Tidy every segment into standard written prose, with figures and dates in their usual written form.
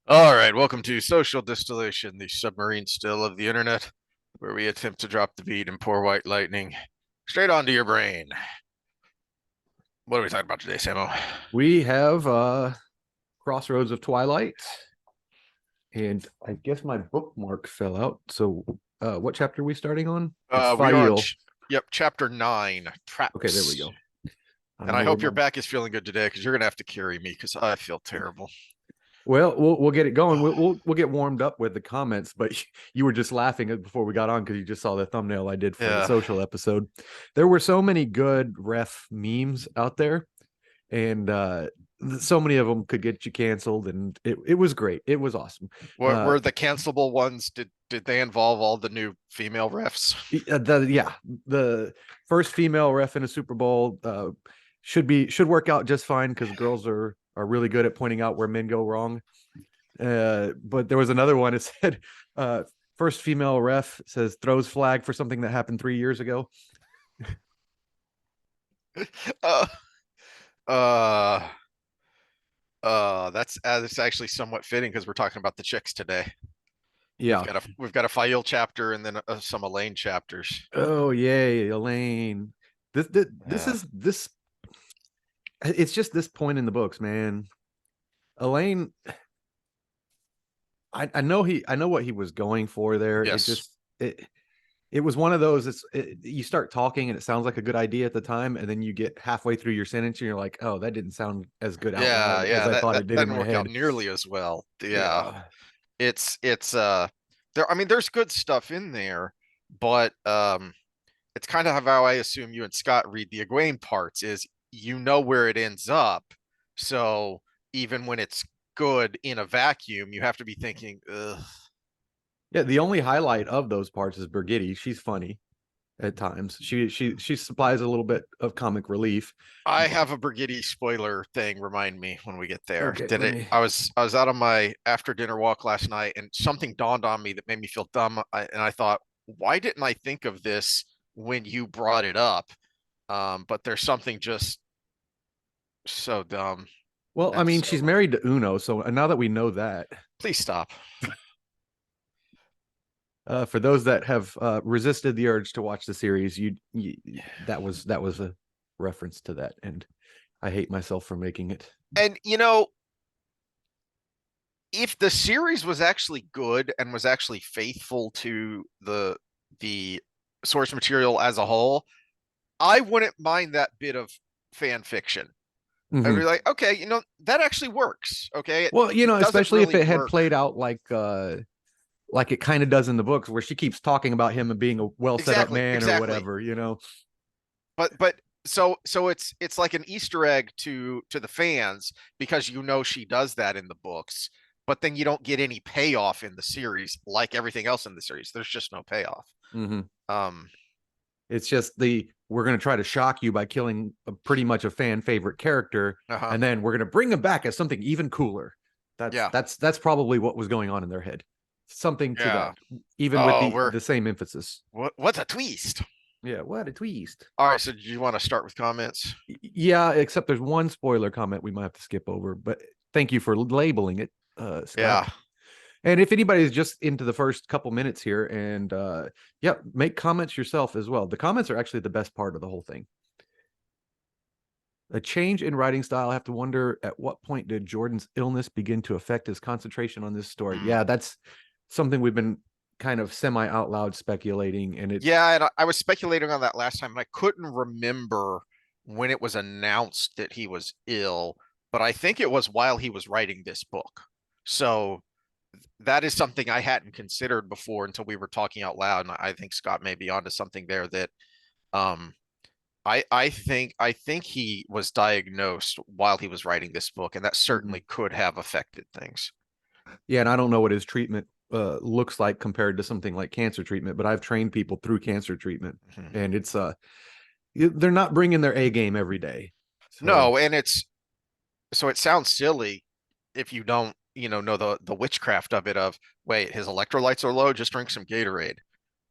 All right, welcome to Social Distillation, the submarine still of the internet, where we attempt to drop the beat and pour white lightning straight onto your brain. What are we talking about today, Samo? We have Crossroads of Twilight, and I guess my bookmark fell out. So, what chapter are we starting on? It's We are on, Fail. yep, chapter 9, Okay, there we Traps. go. I And don't I know where hope your my. back is feeling good today because you're gonna have to carry me because I feel terrible. Well, we'll get it going. We'll get warmed up with the comments, but you were just laughing before we got on because you just saw the thumbnail I did for the Yeah, social episode. There were so many good ref memes out there, and so many of them could get you canceled, and it was great. It was awesome. what Uh, were the cancelable ones? Did they involve all the new female refs? the first female ref in a Super Bowl should work out just fine because girls are really good at pointing out where men go wrong. But there was another one. It said uh, first female ref says throws flag for something that happened 3 years ago. Uh, uh, that's actually somewhat fitting because we're talking about the chicks today. We've Yeah. got a Fail chapter and then some Elaine chapters. Oh yay, Elaine. This Yeah. is this. It's just this point in the books, man. Elaine, I know what he was going for there. Yes. It was one of those. You start talking and it sounds like a good idea at the time, and then you get halfway through your sentence and you're like, oh, that didn't sound as good out Yeah, loud as yeah, I that thought that it did in didn't my work out head. nearly as well. Yeah. Yeah. It's there, I mean there's good stuff in there, but it's kind of how I assume you and Scott read the Egwene parts is you know where it ends up. So even when it's good in a vacuum, you have to be thinking, ugh. Yeah, the only highlight of those parts is Brigitte. She's funny at times. She supplies a little bit of comic relief. I have a Brigitte spoiler thing. Remind me when we get there. Okay, Did let it? me. I was out on my after dinner walk last night, and something dawned on me that made me feel dumb. And I thought, why didn't I think of this when you brought it up? But there's something just so dumb Well, I and mean, so. she's married to Uno, so now that we know that, Please stop. for those that have resisted the urge to watch the series, that was a reference to that, and I hate myself for making it. And if the series was actually good and was actually faithful to the source material as a whole, I wouldn't mind that bit of fan fiction. I'd be Mm-hmm. like, okay, that actually works. Okay, Well, it doesn't especially if really it had work. played out like it kind of does in the books, where she keeps talking about him and being a well set up Exactly, man or exactly. whatever. But so it's like an Easter egg to the fans because she does that in the books, but then you don't get any payoff in the series like everything else in the series. There's just no payoff. Mm-hmm. Um, It's just we're going to try to shock you by killing pretty much a fan favorite character, uh-huh. and then we're going to bring him back as something even cooler. Yeah, That's probably what was going on in their head. Something to yeah. that, even with Oh, the same emphasis. what's a twist? Yeah, what a twist. All right, so do you want to start with comments? Yeah, except there's one spoiler comment we might have to skip over, but thank you for labeling it, Scott. Yeah. And if anybody's just into the first couple minutes here, and yeah, make comments yourself as well. The comments are actually the best part of the whole thing. A change in writing style. I have to wonder at what point did Jordan's illness begin to affect his concentration on this story? Mm. Yeah, that's something we've been kind of semi out loud speculating, and it. Yeah, and I was speculating on that last time, and I couldn't remember when it was announced that he was ill, but I think it was while he was writing this book. So that is something I hadn't considered before until we were talking out loud, and I think Scott may be onto something there that um I think he was diagnosed while he was writing this book, and that Mhm. certainly could have affected things. Yeah, and I don't know what his treatment looks like compared to something like cancer treatment, but I've trained people through cancer treatment, Mhm. and it's they're not bringing their A game every day. So No, and it's so it sounds silly if you don't, know the witchcraft of it of wait, his electrolytes are low, just drink some Gatorade.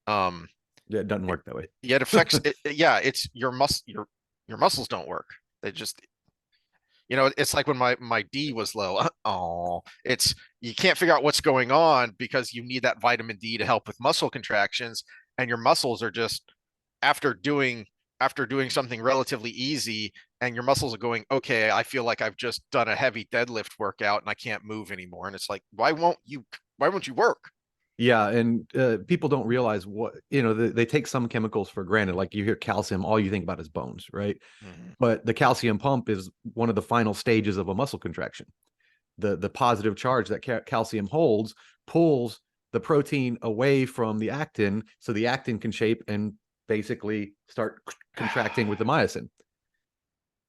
Um, yeah, it doesn't work that way. yet affects it, yeah, it's your muscles don't work. They just You know, it's like when my D was low. Oh, it's you can't figure out what's going on because you need that vitamin D to help with muscle contractions, and your muscles are just after doing after doing something relatively easy, and your muscles are going, okay, I feel like I've just done a heavy deadlift workout and I can't move anymore. And it's like, why won't you work? Yeah, and people don't realize what, they take some chemicals for granted. Like you hear calcium, all you think about is bones, right? Mhm. But the calcium pump is one of the final stages of a muscle contraction. The positive charge that calcium holds pulls the protein away from the actin, so the actin can shape and basically start contracting with the myosin.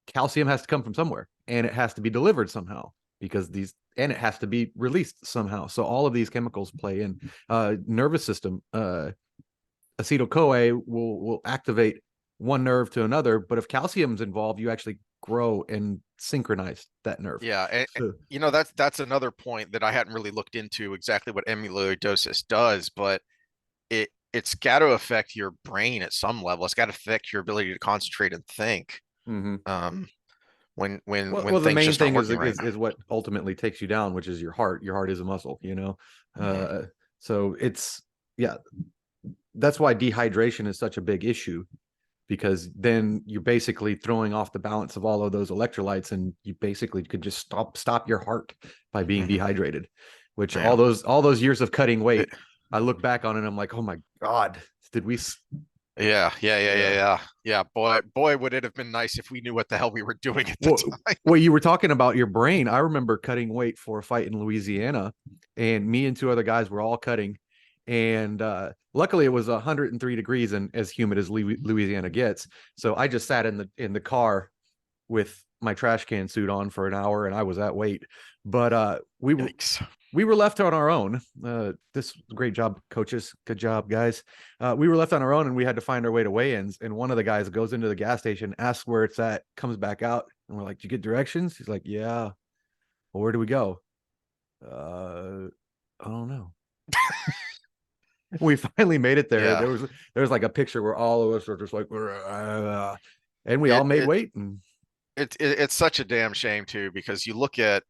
Calcium has to come from somewhere, and it has to be delivered somehow, because and it has to be released somehow. So all of these chemicals play in. Nervous system, acetyl CoA will activate one nerve to another, but if calcium's involved, you actually grow and synchronize that nerve. Yeah, and So, you know that's another point that I hadn't really looked into exactly what amyloidosis does, but it's got to affect your brain at some level. It's got to affect your ability to concentrate and think. mhm. Um, when Well, the things main just aren't thing is working right. is what ultimately takes you down, which is your heart. Your heart is a muscle, Mhm. so it's, yeah, that's why dehydration is such a big issue, because then you're basically throwing off the balance of all of those electrolytes, and you basically could just stop your heart by being Mhm. dehydrated. Which Yeah. all those years of cutting It- weight, I look back on it and I'm like, oh my god, did we yeah. yeah. Boy, would it have been nice if we knew what the hell we were doing at the Well, time. well, you were talking about your brain. I remember cutting weight for a fight in Louisiana, and me and two other guys were all cutting. And luckily, it was 103 degrees and as humid as Louisiana gets. So I just sat in the car with my trash can suit on for an hour, and I was at weight. But Yikes. we were left on our own. This great job, coaches. Good job, guys. We were left on our own, and we had to find our way to weigh-ins. And one of the guys goes into the gas station, asks where it's at, comes back out, and we're like, "Did you get directions?" He's like, "Yeah." Well, where do we go? Uh, I don't know. We finally made it there. Yeah. There was like a picture where all of us were just like, and we all It made it weight. And it's such a damn shame too, because you look at,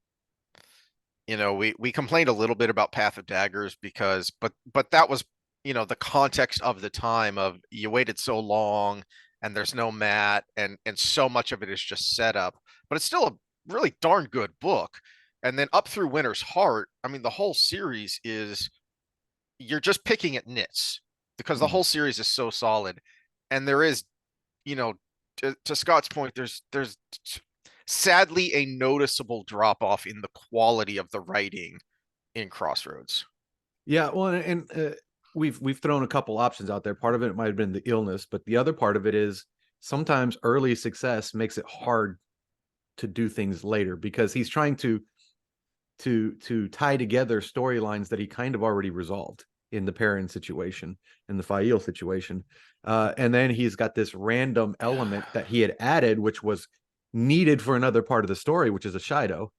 we complained a little bit about Path of Daggers because but that was, the context of the time of you waited so long and there's no mat and so much of it is just set up, but it's still a really darn good book. And then up through Winter's Heart, I mean, the whole series is you're just picking at nits because the Mhm. whole series is so solid. And there is, you know, to Scott's point, there's sadly a noticeable drop off in the quality of the writing in Crossroads. Yeah, well, and we've thrown a couple options out there. Part of it might have been the illness, but the other part of it is sometimes early success makes it hard to do things later, because he's trying to tie together storylines that he kind of already resolved in the Perrin situation, in the Fail situation, and then he's got this random element that he had added, which was needed for another part of the story, which is a Shido,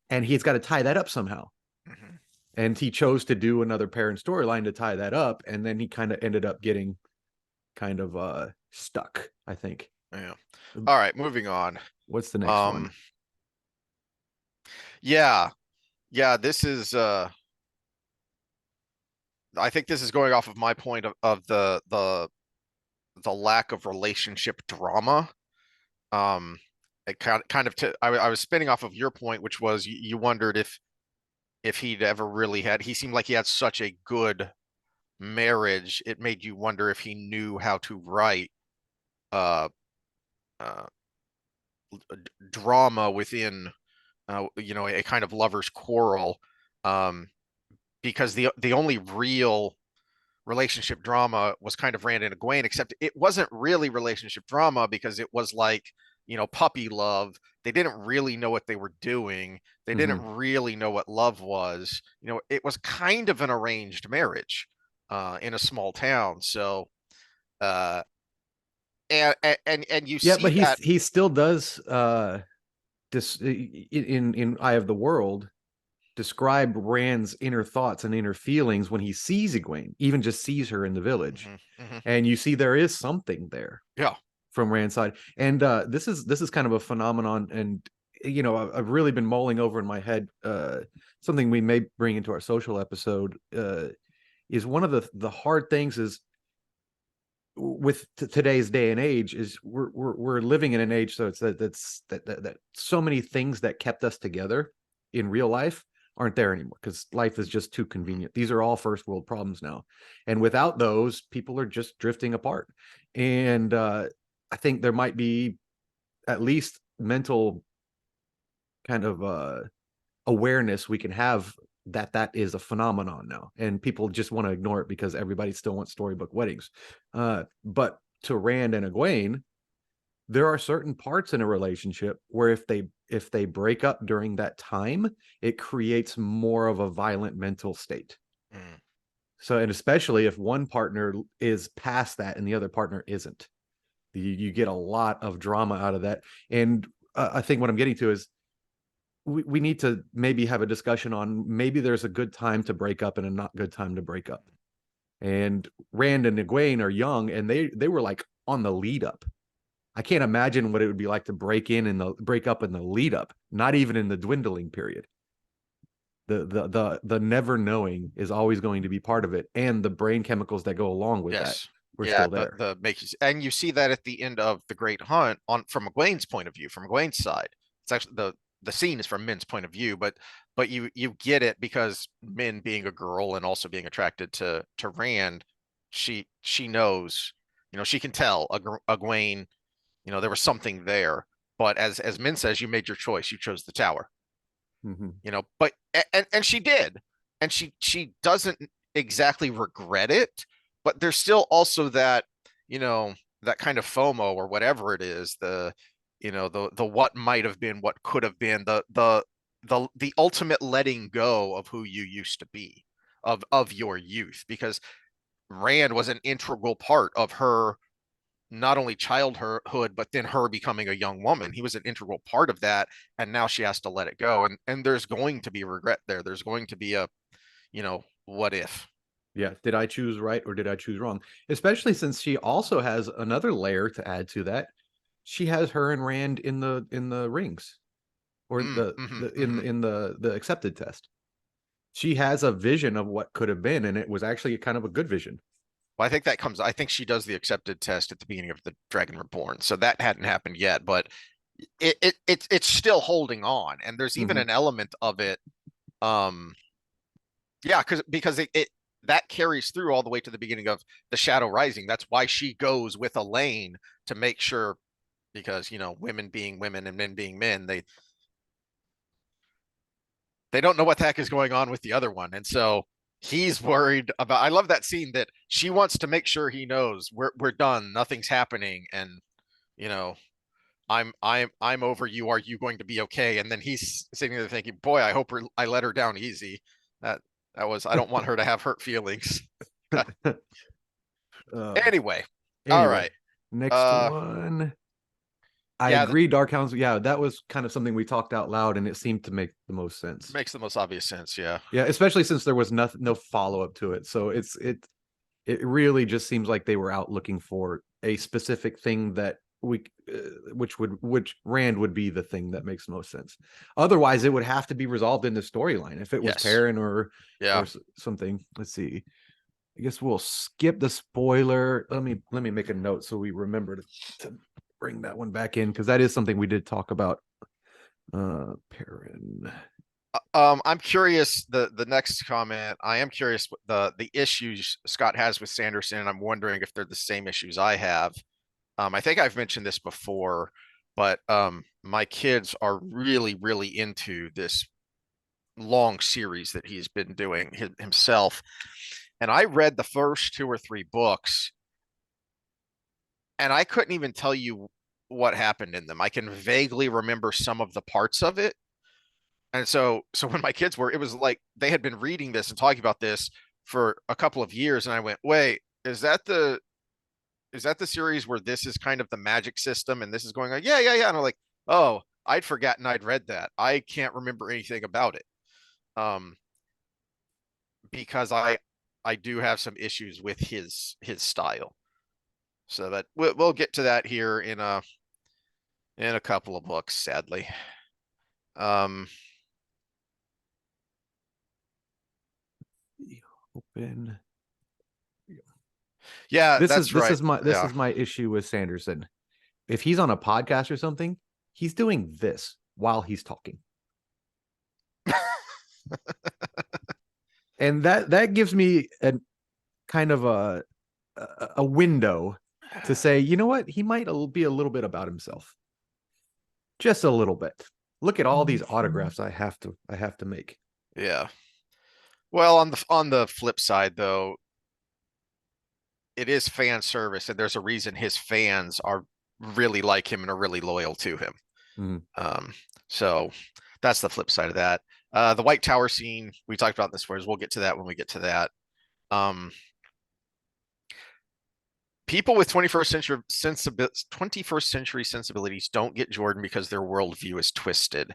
and he's got to tie that up somehow. Mhm. And he chose to do another parent storyline to tie that up, and then he kind of ended up getting kind of stuck, I think. Yeah. All right, moving on. What's the next one? Um, yeah, yeah, this is I think this is going off of my point of the lack of relationship drama. It kind of I was spinning off of your point, which was you wondered if he'd ever really had, he seemed like he had such a good marriage, it made you wonder if he knew how to write uh uh drama within a kind of lover's quarrel, um because the only real relationship drama was kind of Rand and Egwene, except it wasn't really relationship drama because it was like, puppy love. They didn't really know what they were doing. They didn't Mm-hmm. really know what love was. It was kind of an arranged marriage in a small town. So uh and you Yeah, see but that. he still does this in Eye of the World, describe Rand's inner thoughts and inner feelings when he sees Egwene, even just sees her in the village. Mhm, mhm. And you see there is something there Yeah. from Rand's side. And this is kind of a phenomenon, and I've really been mulling over in my head, something we may bring into our social episode, is one of the hard things is with today's day and age is we're living in an age, so it's that so many things that kept us together in real life aren't there anymore because life is just too convenient. These are all first world problems now, and without those, people are just drifting apart. And I think there might be at least mental kind of awareness we can have that that is a phenomenon now, and people just want to ignore it because everybody still wants storybook weddings. But to Rand and Egwene, there are certain parts in a relationship where if they break up during that time, it creates more of a violent mental state. Mm. So, and especially if one partner is past that and the other partner isn't, you get a lot of drama out of that. And I think what I'm getting to is we need to maybe have a discussion on maybe there's a good time to break up and a not good time to break up. And Rand and Egwene are young, and they were like on the lead up. I can't imagine what it would be like to break up in the lead up, not even in the dwindling period. The never knowing is always going to be part of it, and the brain chemicals that go along with that Yes. were Yeah, still there. the makes, and you see that at the end of the Great Hunt on from Egwene's point of view, from Egwene's side. It's actually the scene is from Min's point of view, but you get it because Min being a girl and also being attracted to Rand, she knows, she can tell Egwene, there was something there. But as Min says, you made your choice. You chose the tower. Mm-hmm. But and she did, and she doesn't exactly regret it, but there's still also that, that kind of FOMO or whatever it is, the what might have been, what could have been, the ultimate letting go of who you used to be, of your youth, because Rand was an integral part of her, not only childhood, but then her becoming a young woman. He was an integral part of that, and now she has to let it go. And there's going to be regret there. There's going to be a, what if? Yeah, did I choose right or did I choose wrong? Especially since she also has another layer to add to that. She has her and Rand in the rings, or Mm, the hmm the hmm in the accepted test. She has a vision of what could have been, and it was actually kind of a good vision. Well, I think she does the accepted test at the beginning of the Dragon Reborn, so that hadn't happened yet, but it's still holding on, and there's even Mm-hmm. an element of it. Um, yeah, because it that carries through all the way to the beginning of the Shadow Rising. That's why she goes with Elaine to make sure, because women being women and men being men, they don't know what the heck is going on with the other one, and so he's worried about. I love that scene that she wants to make sure he knows we're done, nothing's happening, and you know I'm over you. Are you going to be okay? And then he's sitting there thinking, boy, I hope I let her down easy. That that was, I don't want her to have hurt feelings. uh, Anyway, all anyway, right. next Uh, one. I yeah, agree, Dark Hounds. Yeah, that was kind of something we talked out loud, and it seemed to make the most sense. makes the most obvious sense. Yeah. Yeah, especially since there was no follow up to it. So it really just seems like they were out looking for a specific thing that which Rand would be the thing that makes most sense. Otherwise, it would have to be resolved in the storyline. If it was Yes. Perrin or Yeah. something. Let's see. I guess we'll skip the spoiler. Let me make a note so we remember to bring that one back in, because that is something we did talk about. Perrin. I'm curious. The next comment. I am curious the issues Scott has with Sanderson, and I'm wondering if they're the same issues I have. I think I've mentioned this before, but my kids are really, really into this long series that he's been doing himself. And I read the first two or three books, and I couldn't even tell you what happened in them. I can vaguely remember some of the parts of it. And so when my kids were, it was like they had been reading this and talking about this for a couple of years, and I went, "Wait, is that the series where this is kind of the magic system and this is going on?" Yeah, yeah, yeah. And I'm like, "Oh, I'd forgotten I'd read that. I can't remember anything about it." Um, because I do have some issues with his style. So that we'll get to that here in a couple of books, sadly. Um, Open. yeah, This is that's this right. is my this Yeah. is my issue with Sanderson. If he's on a podcast or something, he's doing this while he's talking. And that gives me a kind of a window to say, you know what, he might be a little bit about himself, just a little bit. Look at all these autographs I have to make. Yeah. Well, on the flip side though, it is fan service, and there's a reason his fans are really like him and are really loyal to him. Mhm. Um, so that's the flip side of that. The White Tower scene we talked about in this, whereas we'll get to that when we get to that. Um, people with 21st century sensibilities don't get Jordan because their worldview is twisted.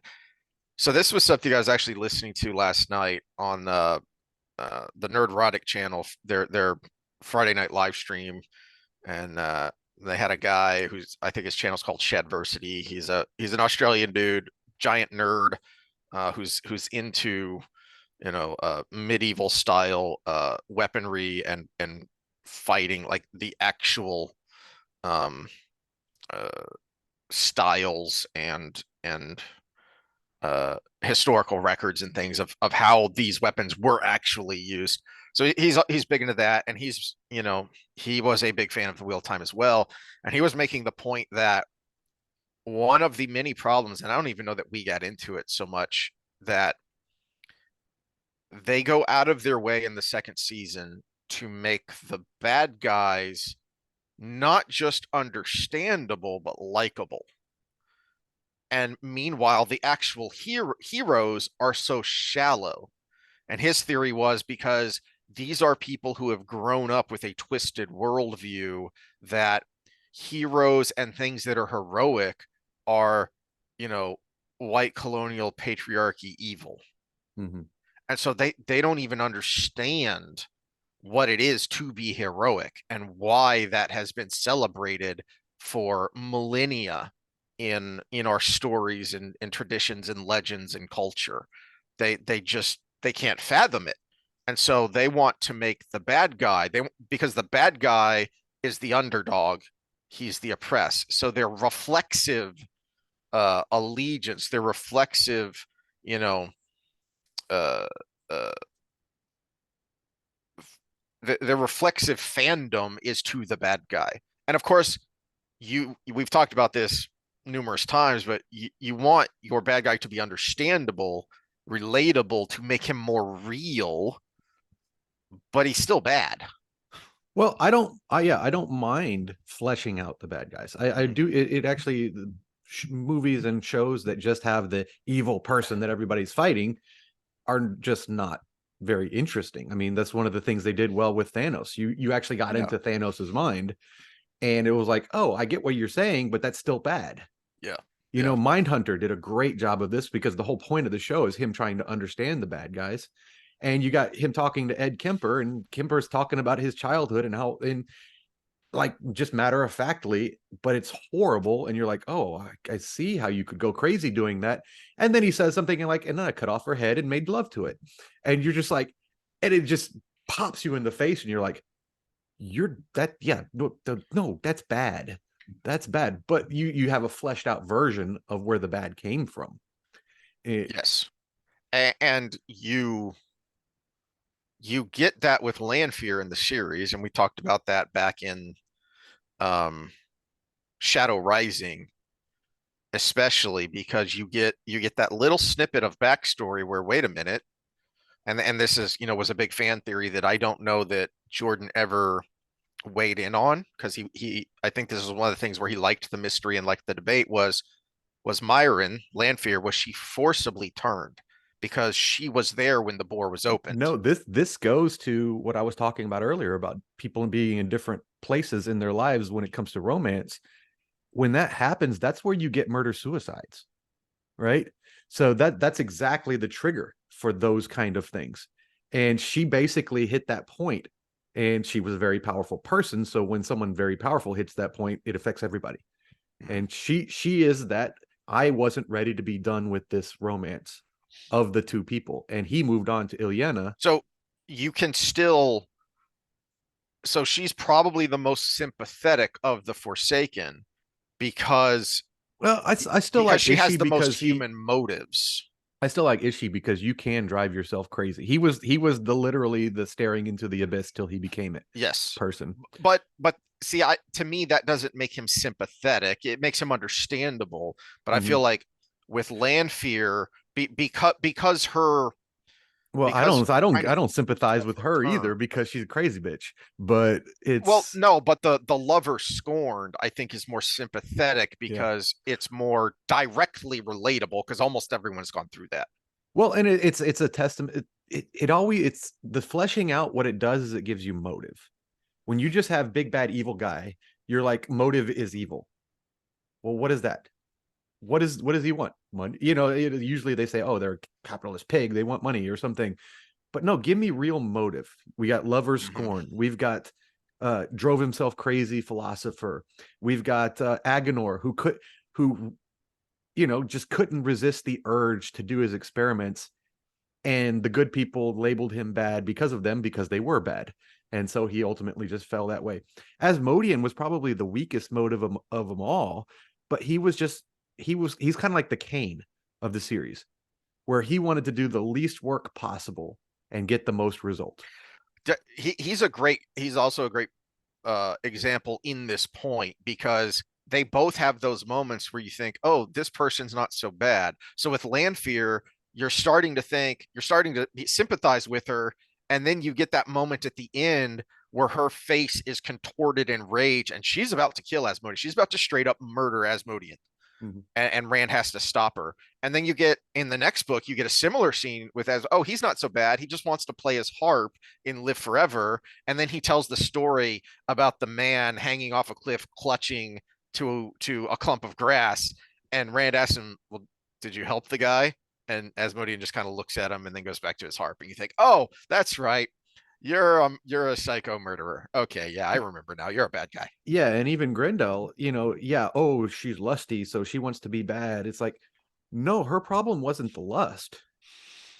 So this was something I was actually listening to last night on the Nerdrotic channel, their Friday night live stream, and they had a guy who's, I think his channel's called Shadversity. He's an Australian dude, giant nerd, who's into medieval style weaponry and fighting, like the actual um uh styles and historical records and things of how these weapons were actually used. So he's big into that, and he was a big fan of the wheel time as well. And he was making the point that one of the many problems, and I don't even know that we got into it so much, that they go out of their way in the second season to make the bad guys not just understandable but likable. And meanwhile, the actual heroes are so shallow. And his theory was because these are people who have grown up with a twisted worldview that heroes and things that are heroic are, you know, white colonial patriarchy evil. Mhm. And so they don't even understand what it is to be heroic and why that has been celebrated for millennia in our stories and traditions and legends and culture. They can't fathom it. And so they want to make the bad guy, because the bad guy is the underdog, he's the oppressed. So their reflexive allegiance, their reflexive, you know, uh uh the reflexive fandom is to the bad guy. And of course, we've talked about this numerous times, but you want your bad guy to be understandable, relatable, to make him more real, but he's still bad. Well, I don't mind fleshing out the bad guys. I do. It actually, movies and shows that just have the evil person that everybody's fighting are just not very interesting. I mean, that's one of the things they did well with Thanos. You actually got Yeah. into Thanos's mind, and it was like, oh, I get what you're saying, but that's still bad. Yeah. You Yeah. know, Mindhunter did a great job of this because the whole point of the show is him trying to understand the bad guys. And you got him talking to Ed Kemper, and Kemper's talking about his childhood and how, and like just matter of factly, but it's horrible. And you're like, oh, I see how you could go crazy doing that. And then he says something like, and then I cut off her head and made love to it. And you're just like, and it just pops you in the face, and you're like, you're that, yeah, no, that's bad. That's bad. But you have a fleshed out version of where the bad came from. Yes. And you get that with Lanfear in the series, and we talked about that back in um Shadow Rising, especially because you get that little snippet of backstory where, wait a minute, and this is, was a big fan theory that I don't know that Jordan ever weighed in on, because he I think this is one of the things where he liked the mystery and liked the debate, was Myron Lanfear, was she forcibly turned because she was there when the bore was opened? No, this goes to what I was talking about earlier about people being in different places in their lives when it comes to romance. When that happens, that's where you get murder suicides, right? So that's exactly the trigger for those kind of things. And she basically hit that point, and she was a very powerful person. So when someone very powerful hits that point, it affects everybody. Mhm. And she is that. I wasn't ready to be done with this romance of the two people. And he moved on to Ilyena. So you can still, so she's probably the most sympathetic of the Forsaken because Well, I still because like she has Ishi the most because human motives. I still like Ishi because you can drive yourself crazy. He was the literally the staring into the abyss till he became it Yes. person. But see, I to me that doesn't make him sympathetic. It makes him understandable. But I Mhm. feel like with Lanfear, because her Well, I because don't, I don't, kind I of don't sympathize tougher with her either turn. because she's a crazy bitch. But Well, it's no, but the lover scorned, I think, is more sympathetic yeah. because it's more directly relatable because almost everyone's gone through that. Well, and it's a testament. It always it's the fleshing out. What it does is it gives you motive. When you just have big bad evil guy, you're like motive is evil. Well, what is that? What does he want? Money. Usually they say, oh, they're a capitalist pig. They want money or something. But no, give me real motive. We got lovers Mhm. scorn. We've got drove himself crazy philosopher. We've got Agenor who just couldn't resist the urge to do his experiments, and the good people labeled him bad because of them because they were bad, and so he ultimately just fell that way. Asmodean was probably the weakest motive of them all, but he's kind of like the Cain of the series, where he wanted to do the least work possible and get the most result. He's also a great example in this point because they both have those moments where you think, oh, this person's not so bad. So with Lanfear, you're starting to sympathize with her, and then you get that moment at the end where her face is contorted in rage and she's about to kill Asmodean. She's about to straight up murder Asmodean, Mhm. and Rand has to stop her. And then you get in the next book, you get a similar scene with as oh, he's not so bad. He just wants to play his harp in Live Forever. And then he tells the story about the man hanging off a cliff, clutching to a clump of grass. And Rand asks him, "Well, did you help the guy?" And Asmodean just kind of looks at him and then goes back to his harp. And you think, "Oh, that's right. You're a psycho murderer. Okay, yeah, I remember now. You're a bad guy." Yeah, and even Grendel, yeah, oh, she's lusty, so she wants to be bad. It's like, no, her problem wasn't the lust.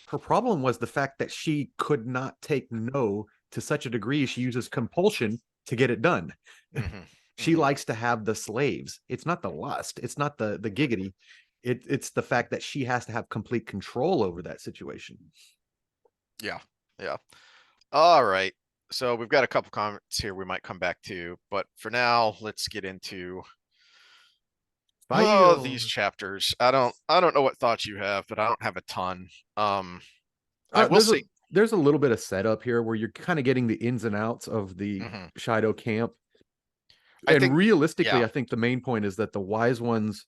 Her problem was the fact that she could not take no to such a degree she uses compulsion to get it done. Mm-hmm. She Mm-hmm. likes to have the slaves. It's not the lust. It's not the giggity. It's the fact that she has to have complete control over that situation. Yeah. Yeah. All right. So we've got a couple comments here we might come back to, but for now, let's get into these Fire. chapters. I don't know what thoughts you have, but I don't have a ton. Um I will There's a say there's a little bit of setup here where you're kind of getting the ins and outs of the mhm. Shido camp. I And think realistically, yeah. I think the main point is that the wise ones,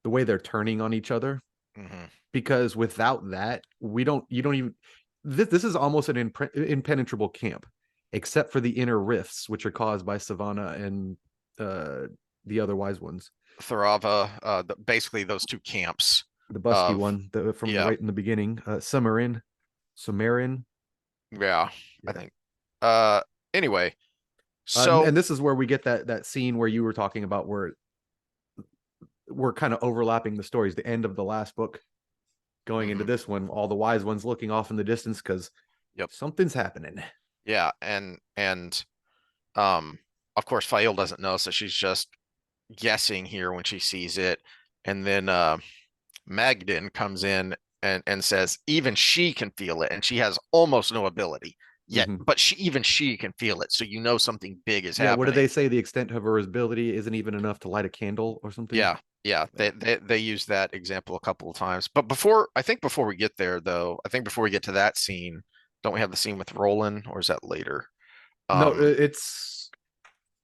the way they're turning on each other, Hmm. because without that, you don't even this is almost an impenetrable camp, except for the inner rifts, which are caused by Savannah and uh the other wise ones. Tharava, basically those two camps The busky of one from yeah, right in the beginning, Sumerian. yeah, I Yeah. think. Anyway, And so this is where we get that scene where you were talking about where we're kind of overlapping the stories, the end of the last book going into mhm, this one, all the wise ones looking off in the distance because yep. something's happening. Yeah, and um of course Fail doesn't know, so she's just guessing here when she sees it. And then Magdin comes in and says even she can feel it, and she has almost no ability yet, Mm-hmm. but even she can feel it. So you know something big is Yeah, what did happening. they say? The extent of her ability isn't even enough to light a candle or something. Yeah, yeah. Yeah. They use that example a couple of times. But I think before we get there though, I think before we get to that scene, don't we have the scene with Roland, or is that later? No, Um,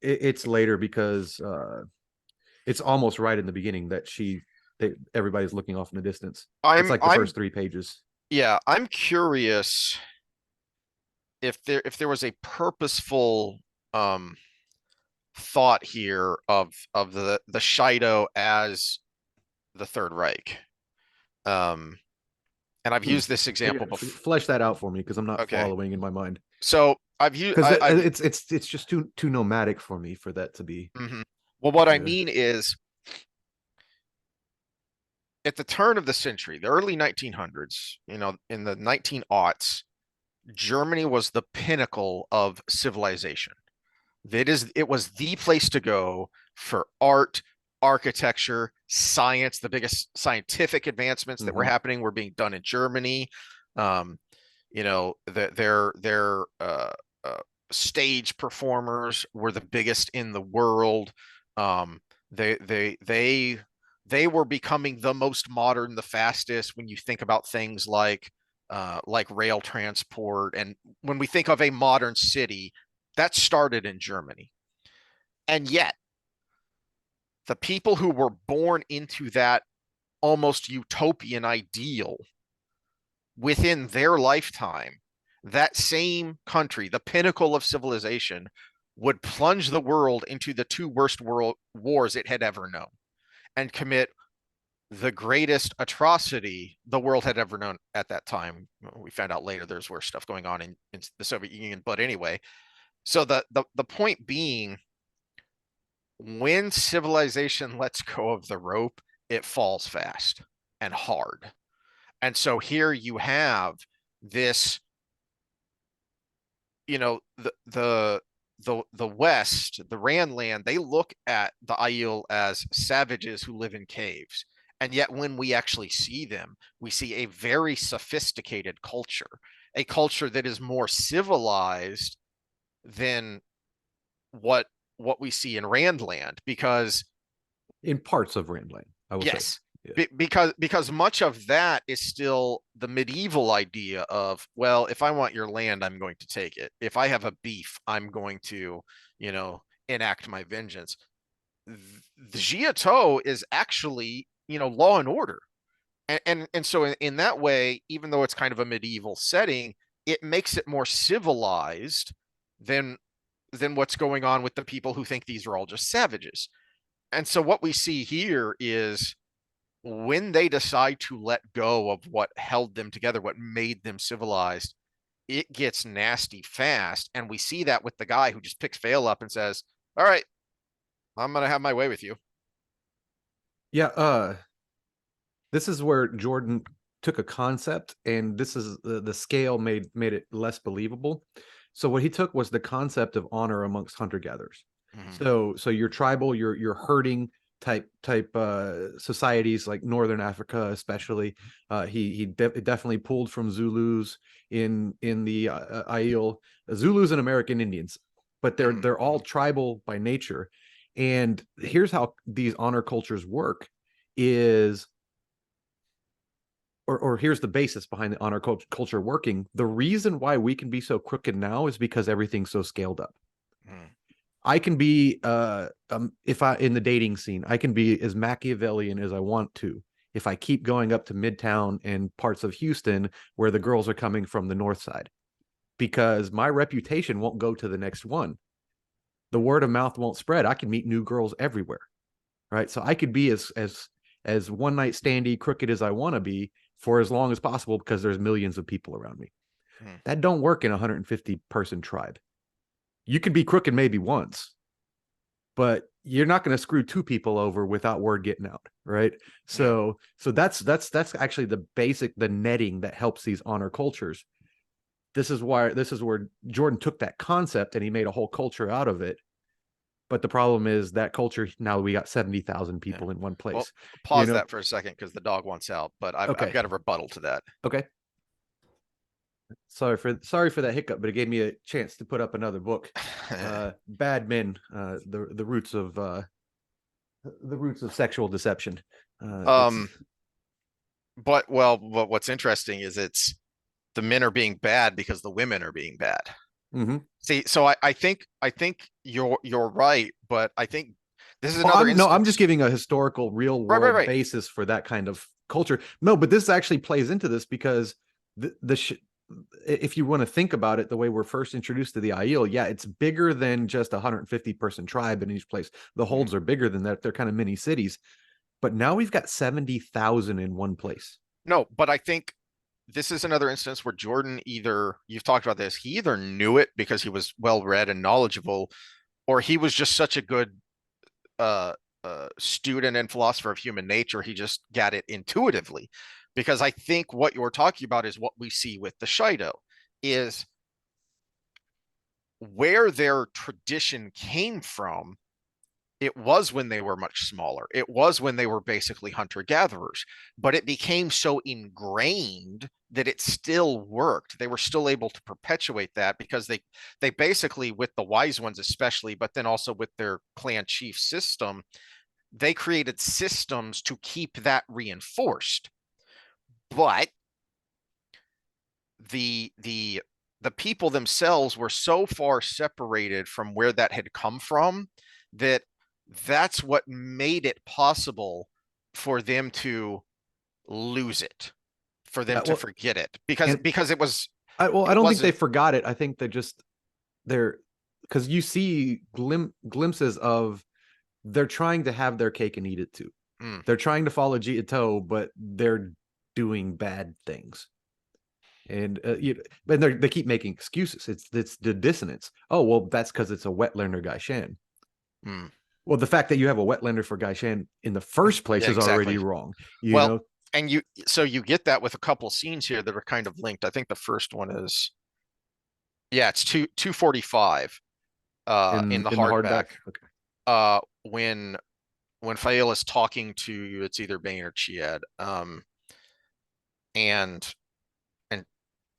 it's later because it's almost right in the beginning that everybody's looking off in the distance. It's like the I'm first 3 pages. yeah, I'm curious if there was a purposeful um thought here of the Shido as the Third Reich. Um, and I've Hmm. used this Yeah, example before. flesh that out for me because I'm not Okay, following in my mind. so I've used Because I've it's just too nomadic for me for that to be. mhm. Well, what I Yeah. mean is at the turn of the century, the early 1900s, in the 1900s, Germany was the pinnacle of civilization. It was the place to go for art, architecture, science. The biggest scientific advancements that were Hmm. happening were being done in Germany. Um, their stage performers were the biggest in the world. Um, they they they they were becoming the most modern, the fastest when you think about things like rail transport. And when we think of a modern city, that started in Germany. And yet, the people who were born into that almost utopian ideal within their lifetime, that same country, the pinnacle of civilization, would plunge the world into the two worst world wars it had ever known and commit the greatest atrocity the world had ever known at that time. We found out later there's worse stuff going on in the Soviet Union, but anyway. So the point being, when civilization lets go of the rope, it falls fast and hard. And so here you have this, the West, the Randland, they look at the Aiel as savages who live in caves. And yet when we actually see them, we see a very sophisticated culture, a culture that is more civilized than what what we see in Randland. Because In parts of Randland, I will say. yes, Yeah. because much of that is still the medieval idea of, well, if I want your land, I'm going to take it. If I have a beef, I'm going to, enact my vengeance. The Giotto is actually, law and order. And so in that way, even though it's kind of a medieval setting, it makes it more civilized than what's going on with the people who think these are all just savages. And so what we see here is, when they decide to let go of what held them together, what made them civilized, it gets nasty fast. And we see that with the guy who just picks Vale up and says, all right, I'm going to have my way with you. Yeah, this is where Jordan took a concept, and this is the scale made it less believable. So what he took was the concept of honor amongst hunter gatherers. Mm-hmm. So your tribal, your herding type societies like Northern Africa, especially. He definitely pulled from Zulus in the Aiel, Zulus and American Indians, but they're all tribal by nature. And here's how these honor cultures work: is or here's the basis behind the honor culture working. The reason why we can be so crooked now is because everything's so scaled up. Mm-hmm. I can be if I in the dating scene, I can be as Machiavellian as I want to if I keep going up to Midtown and parts of Houston where the girls are coming from the north side, because my reputation won't go to the next one. The word of mouth won't spread. I can meet new girls everywhere. Right. So I could be as one night standy crooked as I want to be for as long as possible because there's millions of people around me. Mm-hmm. That don't work in a 150 person tribe. You could be crooked maybe once, but you're not going to screw two people over without word getting out, right? So that's actually the netting that helps these honor cultures. This is where Jordan took that concept and he made a whole culture out of it. But the problem is that culture, now we got 70,000 people in one place. Well, pause that for a second because the dog wants out, but I've got a rebuttal to that. Okay. Sorry for that hiccup, but it gave me a chance to put up another book. Bad Men, the roots of sexual deception. But what's interesting is it's the men are being bad because the women are being bad. Mm-hmm. See, so I think you're right, but I think this is another instance. No, I'm just giving a historical, real world basis for that kind of culture. No, but this actually plays into this because if you want to think about it, the way we're first introduced to the Aiel, yeah, it's bigger than just a 150 person tribe in each place. The holds are bigger than that. They're kind of mini cities, but now we've got 70,000 in one place. No, but I think this is another instance where Jordan, you've talked about this, he either knew it because he was well read and knowledgeable, or he was just such a good student and philosopher of human nature. He just got it intuitively, because I think what you're talking about is what we see with the Shido, is where their tradition came from. It was when they were much smaller. It was when they were basically hunter gatherers, but it became so ingrained that it still worked. They were still able to perpetuate that because they basically, with the wise ones especially, but then also with their clan chief system, they created systems to keep that reinforced. But the people themselves were so far separated from where that had come from that that's what made it possible for them to lose it, for them Yeah, to well, forget it, because and it was, I it don't think they wasn't. forgot it. I think they're because you see glimpses of they're trying to have their cake and eat it too. Mm, They're trying to follow Jito, but they're doing bad things. And they keep making excuses. It's the dissonance. Oh well, that's because it's a wetlander Gaishan. mm. Well, the fact that you have a wetlander for Gaishan in the first place Yeah, is already exactly. wrong. You Well, know, and you get that with a couple scenes here that are kind of linked. I think the first one is, yeah, it's 245 in the in the hardback. hardback. Okay. When Fael is talking to, it's either Bane or Chiad, and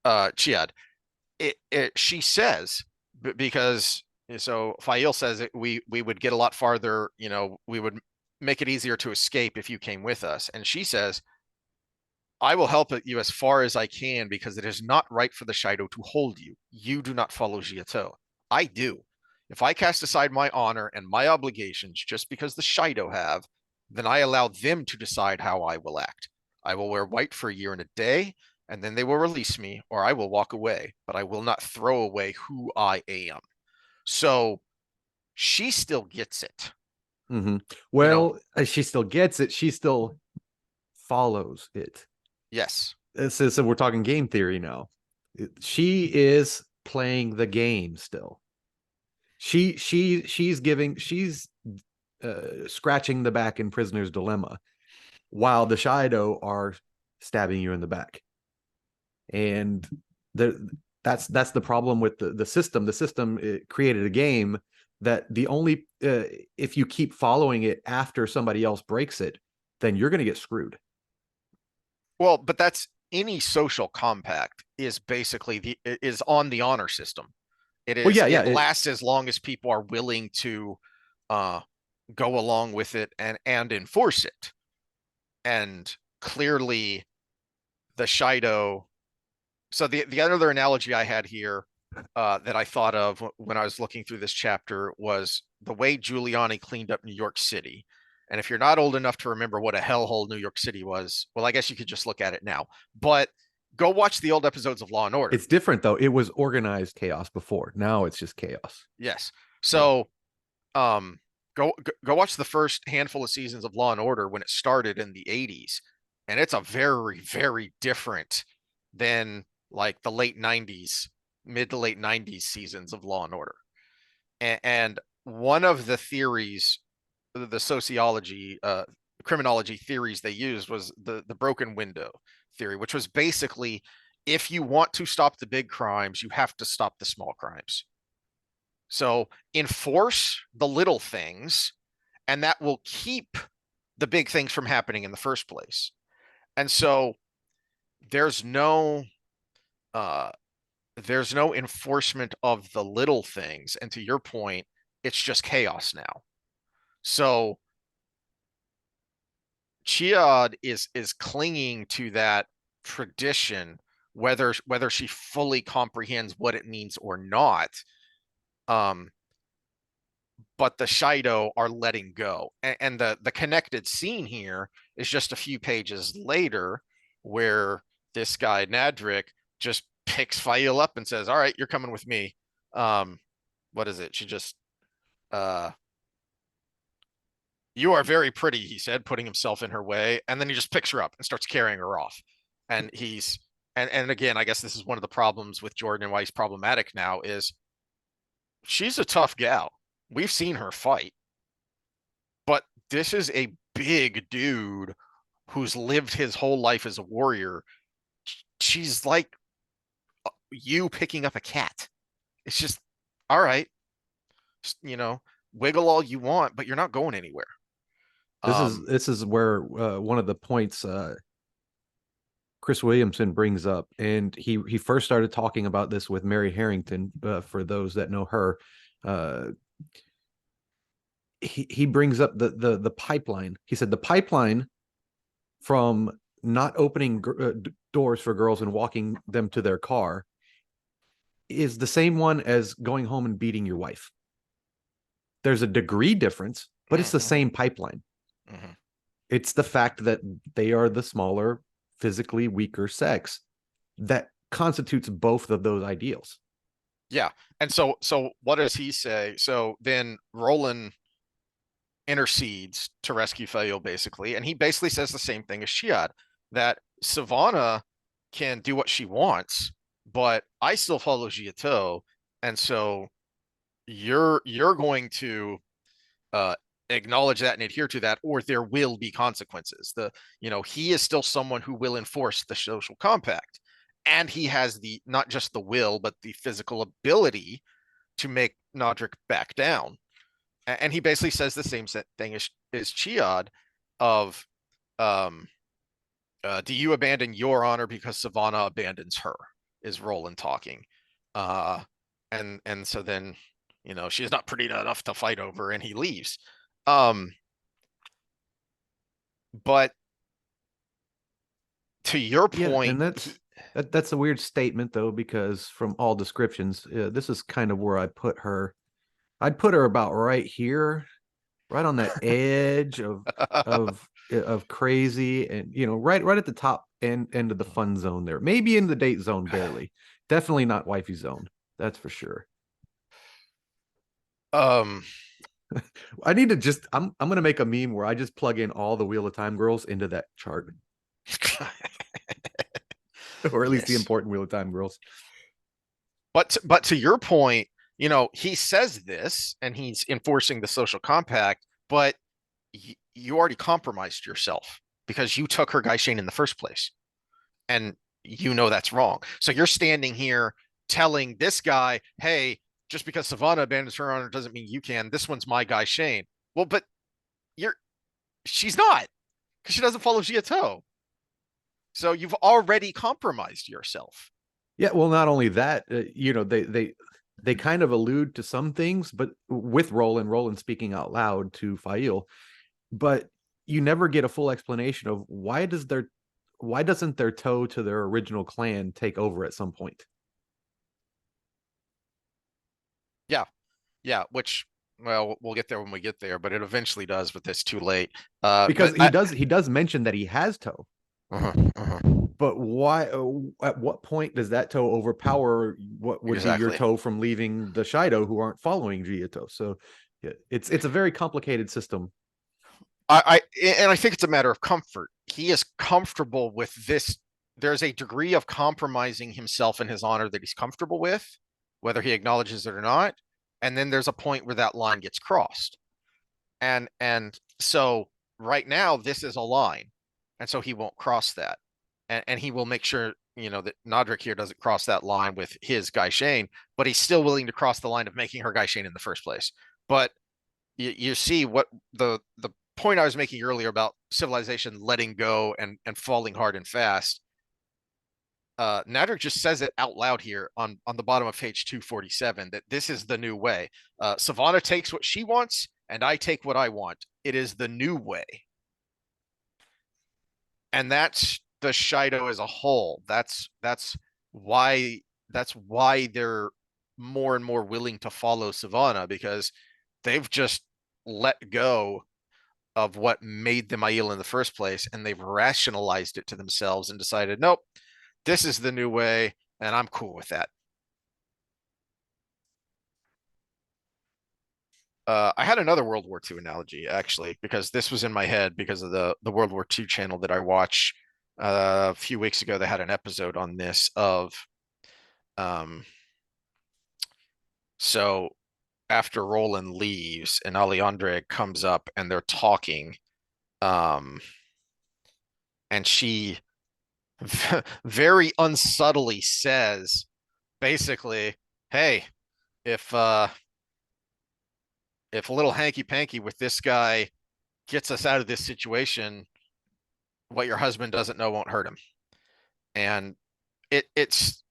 Chiad, she says, because so Fael says we would get a lot farther, we would make it easier to escape if you came with us, and she says, I will help you as far as I can because it is not right for the Shido to hold you. You do not follow Jiatou. I do. If I cast aside my honor and my obligations just because the Shido have, then I allow them to decide how I will act. I will wear white for a year and a day, and then they will release me, or I will walk away, but I will not throw away who I am. So she still gets it. Mm-hmm. You know, Well, she still gets it. She still follows it. yes. So we're talking game theory now. She is playing the game still. She's scratching the back in Prisoner's Dilemma, while the Shido are stabbing you in the back. And that's the problem with the system. The system created a game that the only if you keep following it after somebody else breaks it, then you're going to get screwed. Well, but that's any social compact is basically is on the honor system. Well, yeah, It yeah. lasts as long as people are willing to uh go along with it and enforce it. And clearly the Shido, so the other analogy I had here that I thought of when I was looking through this chapter was the way Giuliani cleaned up New York City. And if you're not old enough to remember what a hellhole New York City was, well, I guess you could just look at it now. But go watch the old episodes of Law and Order. It's different though. It was organized chaos before. Now it's just chaos. Yes. Yeah. So um go watch the first handful of seasons of Law and Order when it started in the 80s, and it's a very, very different than like the late 90s, mid to late 90s seasons of Law and Order. And one of the theories, the sociology, criminology theories they used was the broken window theory, which was basically, if you want to stop the big crimes, you have to stop the small crimes. So enforce the little things, and that will keep the big things from happening in the first place. And so there's no uh there's no enforcement of the little things. And to your point, it's just chaos now. So Chiad is clinging to that tradition, whether she fully comprehends what it means or not. Um, but the Shido are letting go. And the connected scene here is just a few pages later, where this guy Nadric just picks Fael up and says, "All right, you're coming with me." What is it? She just "You are very pretty," he said, putting himself in her way, and then he just picks her up and starts carrying her off. And he's and again, I guess this is one of the problems with Jordan and why he's problematic now is she's a tough gal. We've seen her fight, but this is a big dude who's lived his whole life as a warrior. She's like you picking up a cat. It's just, all right, you know, wiggle all you want, but you're not going anywhere. Um, This is where one of the points Chris Williamson brings up, and he first started talking about this with Mary Harrington. For those that know her, uh, he brings up the pipeline. He said the pipeline from not opening doors for girls and walking them to their car is the same one as going home and beating your wife. There's a degree difference, but it's the mhm, same pipeline. mhm. It's the fact that they are the smaller, physically weaker sex that constitutes both of those ideals. Yeah. And so what does he say? So then Roland intercedes to rescue Fael basically, and he basically says the same thing as Shiad, that Savannah can do what she wants, but I still follow Giotto, and so you're going to uh acknowledge that and adhere to that, or there will be consequences. He is still someone who will enforce the social compact, and he has the not just the will but the physical ability to make Nodric back down. And he basically says the same thing as Chiad of um do you abandon your honor because Savannah abandons her, is Roland talking. uh and so then she's not pretty enough to fight over, and he leaves. um but to your Yeah, point, and that's a weird statement though, because from all descriptions, this is kind of where I put her. I'd put her about right here, right on that edge of crazy, and right at the top end of the fun zone there. Maybe in the date zone barely. Definitely not wifey zone. That's for sure. um I need to just I'm gonna make a meme where I just plug in all the Wheel of Time girls into that chart, or at least the yes. important Wheel of Time girls. But to your point, he says this and he's enforcing the social compact, but you already compromised yourself because you took her guy Shane in the first place, and that's wrong. So you're standing here telling this guy, "Hey, just because Savannah abandons her honor doesn't mean you can. This one's my guy Shane." Well, but you're she's not, because she doesn't follow Giotto. So you've already compromised yourself. Yeah, well, not only that, they kind of allude to some things, but with Roland speaking out loud to Fail, but you never get a full explanation of why doesn't their toe to their original clan take over at some point? Yeah, yeah. Which, well, we'll get there when we get there, but it eventually does. But it's too late. Because But I, he does mention that he has toe, uh-huh, uh-huh. but why? At what point does that toe overpower what would be your Exactly. toe from leaving the Shido who aren't following Giotto? So yeah, it's a very complicated system. And I think it's a matter of comfort. He is comfortable with this. There's a degree of compromising himself and his honor that he's comfortable with, whether he acknowledges it or not. And then there's a point where that line gets crossed. And so right now this is a line. And so he won't cross that. And he will make sure, that Nodric here doesn't cross that line with his guy Shane, but he's still willing to cross the line of making her guy Shane in the first place. But you see what the point I was making earlier about civilization letting go and falling hard and fast. Nadric just says it out loud here on the bottom of page 247 that this is the new way. Savannah takes what she wants, and I take what I want. It is the new way, and that's the Shido as a whole. Why that's why they're more and more willing to follow Savannah, because they've just let go of what made them Aiel in the first place, and they've rationalized it to themselves and decided, nope, this is the new way, and I'm cool with that. I had another World War II analogy actually, because this was in my head because of the World War II channel that I watch. A few weeks ago, they had an episode on this of um. So after Roland leaves and Alejandra comes up and they're talking, um, and she very unsubtly says, basically, hey, if if a little hanky panky with this guy gets us out of this situation, what your husband doesn't know won't hurt him. And it's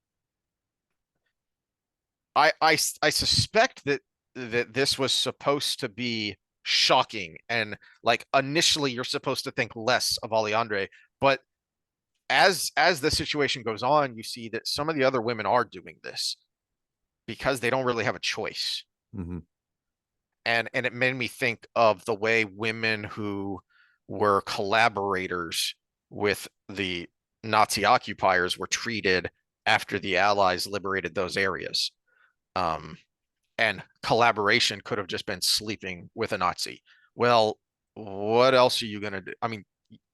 I suspect that this was supposed to be shocking, and like initially you're supposed to think less of Alejandre, but as the situation goes on, you see that some of the other women are doing this because they don't really have a choice. Mhm. And it made me think of the way women who were collaborators with the Nazi occupiers were treated after the Allies liberated those areas. Um, and collaboration could have just been sleeping with a Nazi. Well, what else are you gonna do? I mean,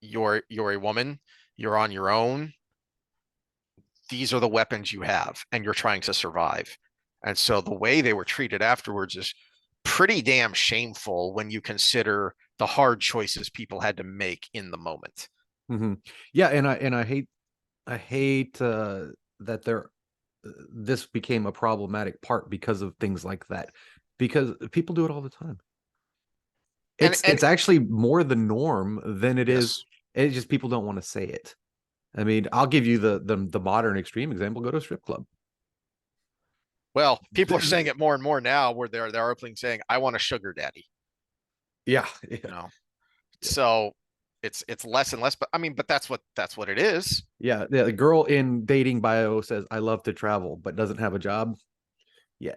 you're a woman, you're on your own. These are the weapons you have, and you're trying to survive. And so the way they were treated afterwards is pretty damn shameful when you consider the hard choices people had to make in the moment. Mhm. Yeah, and I hate that this became a problematic part because of things like that. Because people do it all the time. And It's actually more the norm than it is. yes, It's just people don't want to say it. I mean, I'll give you the modern extreme example. Go to a strip club. well, people are saying it more and more now, where they're openly saying, "I want a sugar daddy." Yeah, You yeah, know, yeah. so it's less and less. But I mean, but that's what it is. Yeah, the girl in dating bio says, "I love to travel," but doesn't have a job. Yeah,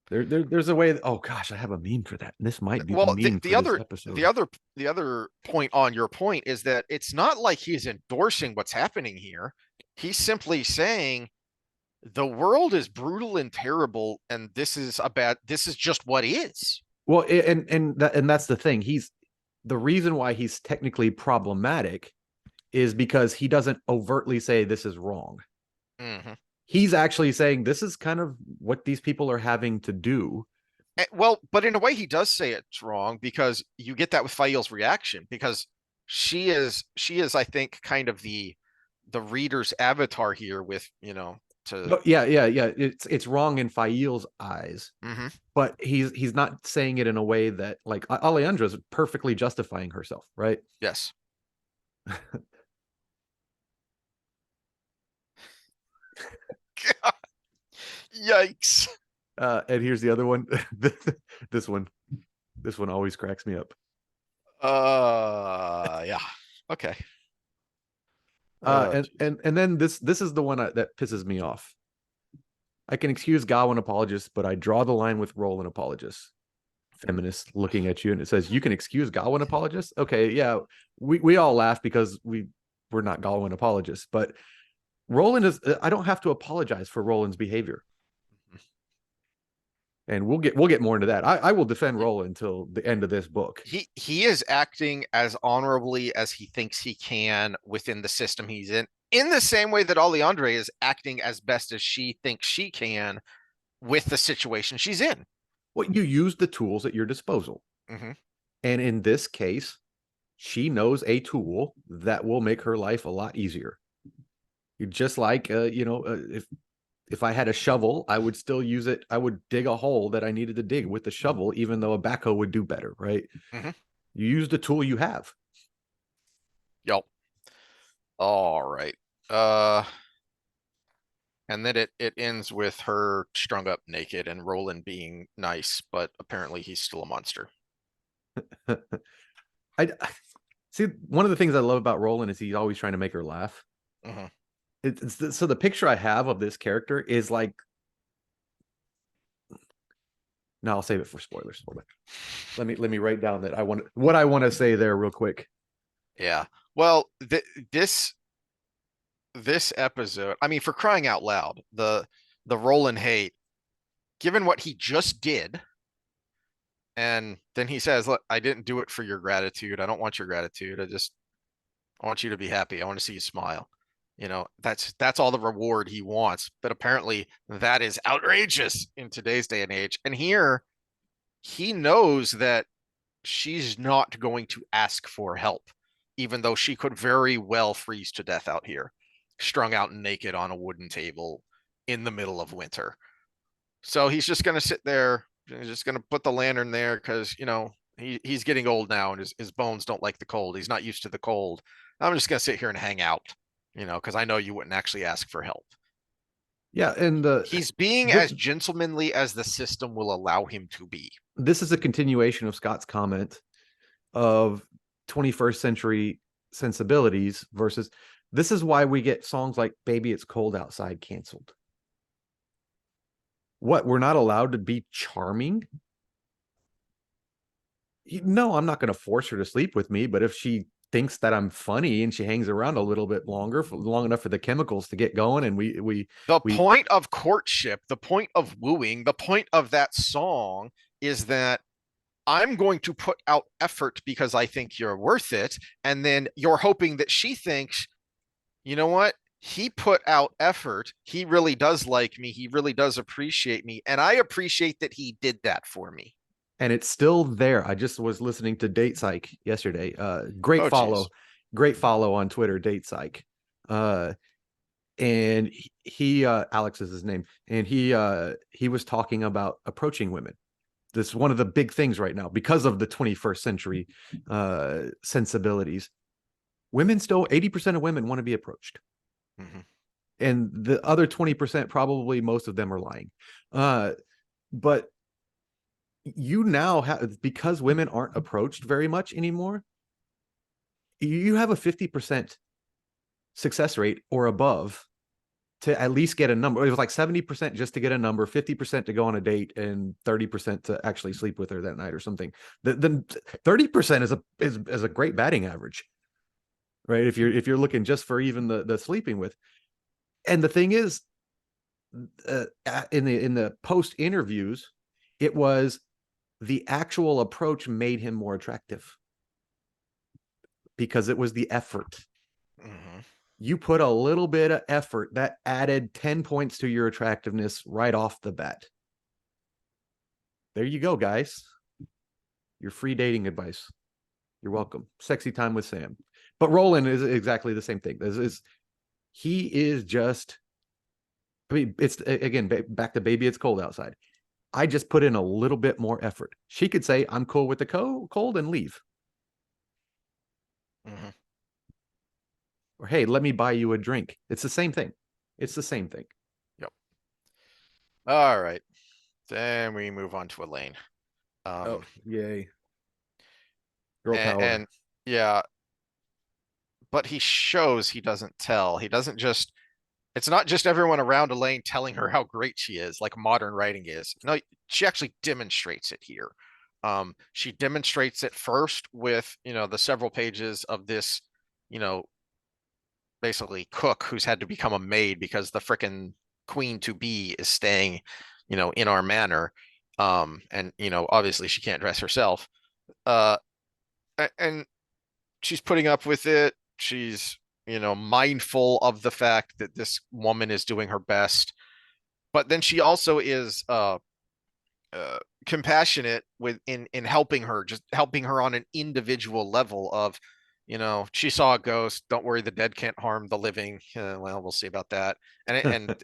there's a way. Oh gosh, I have a meme for that. This might be the Well, meme for this episode. the other point on your point is that it's not like he's endorsing what's happening here. He's simply saying the world is brutal and terrible, and this is just what is. Well, and that's the thing. He's the reason why he's technically problematic is because he doesn't overtly say this is wrong. Mm-hmm. He's actually saying this is kind of what these people are having to do. Well, but in a way, he does say it's wrong because you get that with Fail's reaction, because she is, I think, kind of the reader's avatar here with, to. But yeah. It's wrong in Fail's eyes, Mhm. but he's not saying it in a way that like Aleandra's perfectly justifying herself, right? Yes. Yikes. And here's the other one. this one, this one always cracks me up. Yeah. Okay. And then this is the one that pisses me off. I can excuse Gawain apologists, but I draw the line with Roland apologists. Feminist looking at you, and it says you can excuse Gawain apologists. Okay, yeah, we all laugh because we're not Gawain apologists, but Roland is. I don't have to apologize for Roland's behavior, and we'll get more into that. I will defend Roland until the end of this book. He is acting as honorably as he thinks he can within the system he's in the same way that Oleandre is acting as best as she thinks she can with the situation she's in. Well, you use the tools at your disposal, Hmm. and in this case, she knows a tool that will make her life a lot easier. Just like if I had a shovel, I would still use it. I would dig a hole that I needed to dig with the shovel, even though a backhoe would do better, right? Hmm. You use the tool you have. Yep. All right. Uh, and then it ends with her strung up naked and Roland being nice, but apparently he's still a monster. I see one of the things I love about Roland is he's always trying to make her laugh. Hmm. So the picture I have of this character is like, no, I'll save it for spoilers. Hold on. Let me write down that what I want to say there real quick. Yeah. Well, this episode, I mean, for crying out loud, the Roland hate, given what he just did, and then he says, "Look, I didn't do it for your gratitude. I don't want your gratitude. I want you to be happy. I want to see you smile." That's all the reward he wants. But apparently that is outrageous in today's day and age. And here he knows that she's not going to ask for help, even though she could very well freeze to death out here, strung out naked on a wooden table in the middle of winter. So he's just going to sit there. He's just going to put the lantern there because, he's getting old now and his bones don't like the cold. He's not used to the cold. I'm just going to sit here and hang out, because I know you wouldn't actually ask for help. Yeah, and He's being as gentlemanly as the system will allow him to be. This is a continuation of Scott's comment of 21st century sensibilities versus this is why we get songs like Baby It's Cold Outside canceled. What, we're not allowed to be charming? No, I'm not going to force her to sleep with me, but if she thinks that I'm funny and she hangs around a little bit longer, long enough for the chemicals to get going, and we point of courtship, the point of wooing, the point of that song is that I'm going to put out effort because I think you're worth it, and then you're hoping that she thinks, you know what? He put out effort. He really does like me. He really does appreciate me, and I appreciate that he did that for me. And it's still there. I just was listening to Date Psych yesterday. Great follow. Geez. Great follow on Twitter, Date Psych. And he Alex is his name. And he was talking about approaching women. This is one of the big things right now because of the 21st century sensibilities. Women still, 80% of women want to be approached. Mm-hmm. And the other 20%, probably most of them are lying. But you now have, because women aren't approached very much anymore, you have a 50% success rate or above to at least get a number. It was like 70% just to get a number, 50% to go on a date, and 30% to actually sleep with her that night or something. Then 30% is a great batting average, right? If you're looking just for even the sleeping with. And the thing is, in the post interviews, it was the actual approach made him more attractive because it was the effort. Mm-hmm. You put a little bit of effort that added 10 points to your attractiveness right off the bat. There you go, guys. Your free dating advice. You're welcome. Sexy time with Sam. But Roland is exactly the same thing. He is just, I mean, it's again, back to Baby It's Cold Outside. I just put in a little bit more effort. She could say, I'm cool with the cold and leave. Mm-hmm. Or, hey, let me buy you a drink. It's the same thing. It's the same thing. Yep. All right. Then we move on to Elaine. Oh, yay. Girl power. And yeah, but he shows he doesn't tell. He doesn't just, it's not just everyone around Elaine telling her how great she is, like modern writing is. No, she actually demonstrates it here. She demonstrates it first with, the several pages of this, basically cook who's had to become a maid because the frickin' queen to be is staying, in our manor. And, obviously she can't dress herself. And she's putting up with it. She's, mindful of the fact that this woman is doing her best. But then she also is compassionate in helping her, just helping her on an individual level of, she saw a ghost. Don't worry, the dead can't harm the living. Well, we'll see about that. And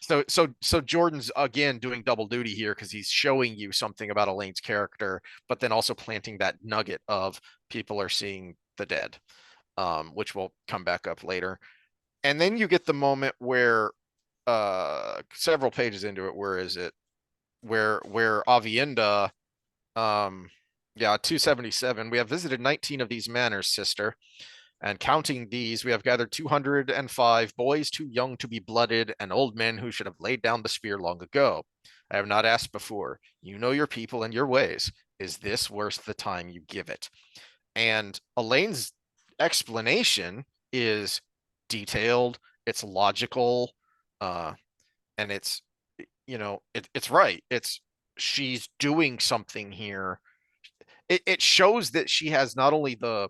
so Jordan's again doing double duty here because he's showing you something about Elaine's character, but then also planting that nugget of people are seeing the dead, which will come back up later. And then you get the moment where several pages into it, where is it? Where Avienda, yeah, 277. We have visited 19 of these manors, sister, and counting these, we have gathered 205 boys too young to be blooded and old men who should have laid down the spear long ago. I have not asked before. You know your people and your ways. Is this worth the time you give it? And Elaine's explanation is detailed, it's logical, and it's it's right. She's doing something here. It shows that she has not only the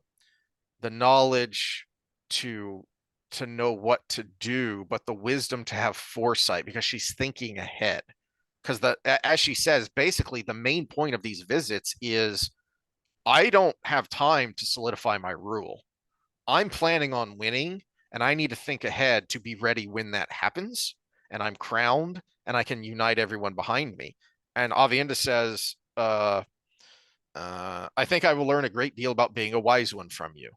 knowledge to to know what to do, but the wisdom to have foresight because she's thinking ahead. Because as she says, basically the main point of these visits is I don't have time to solidify my rule. I'm planning on winning, and I need to think ahead to be ready when that happens. And I'm crowned, and I can unite everyone behind me. And Avienda says, I think I will learn a great deal about being a wise one from you.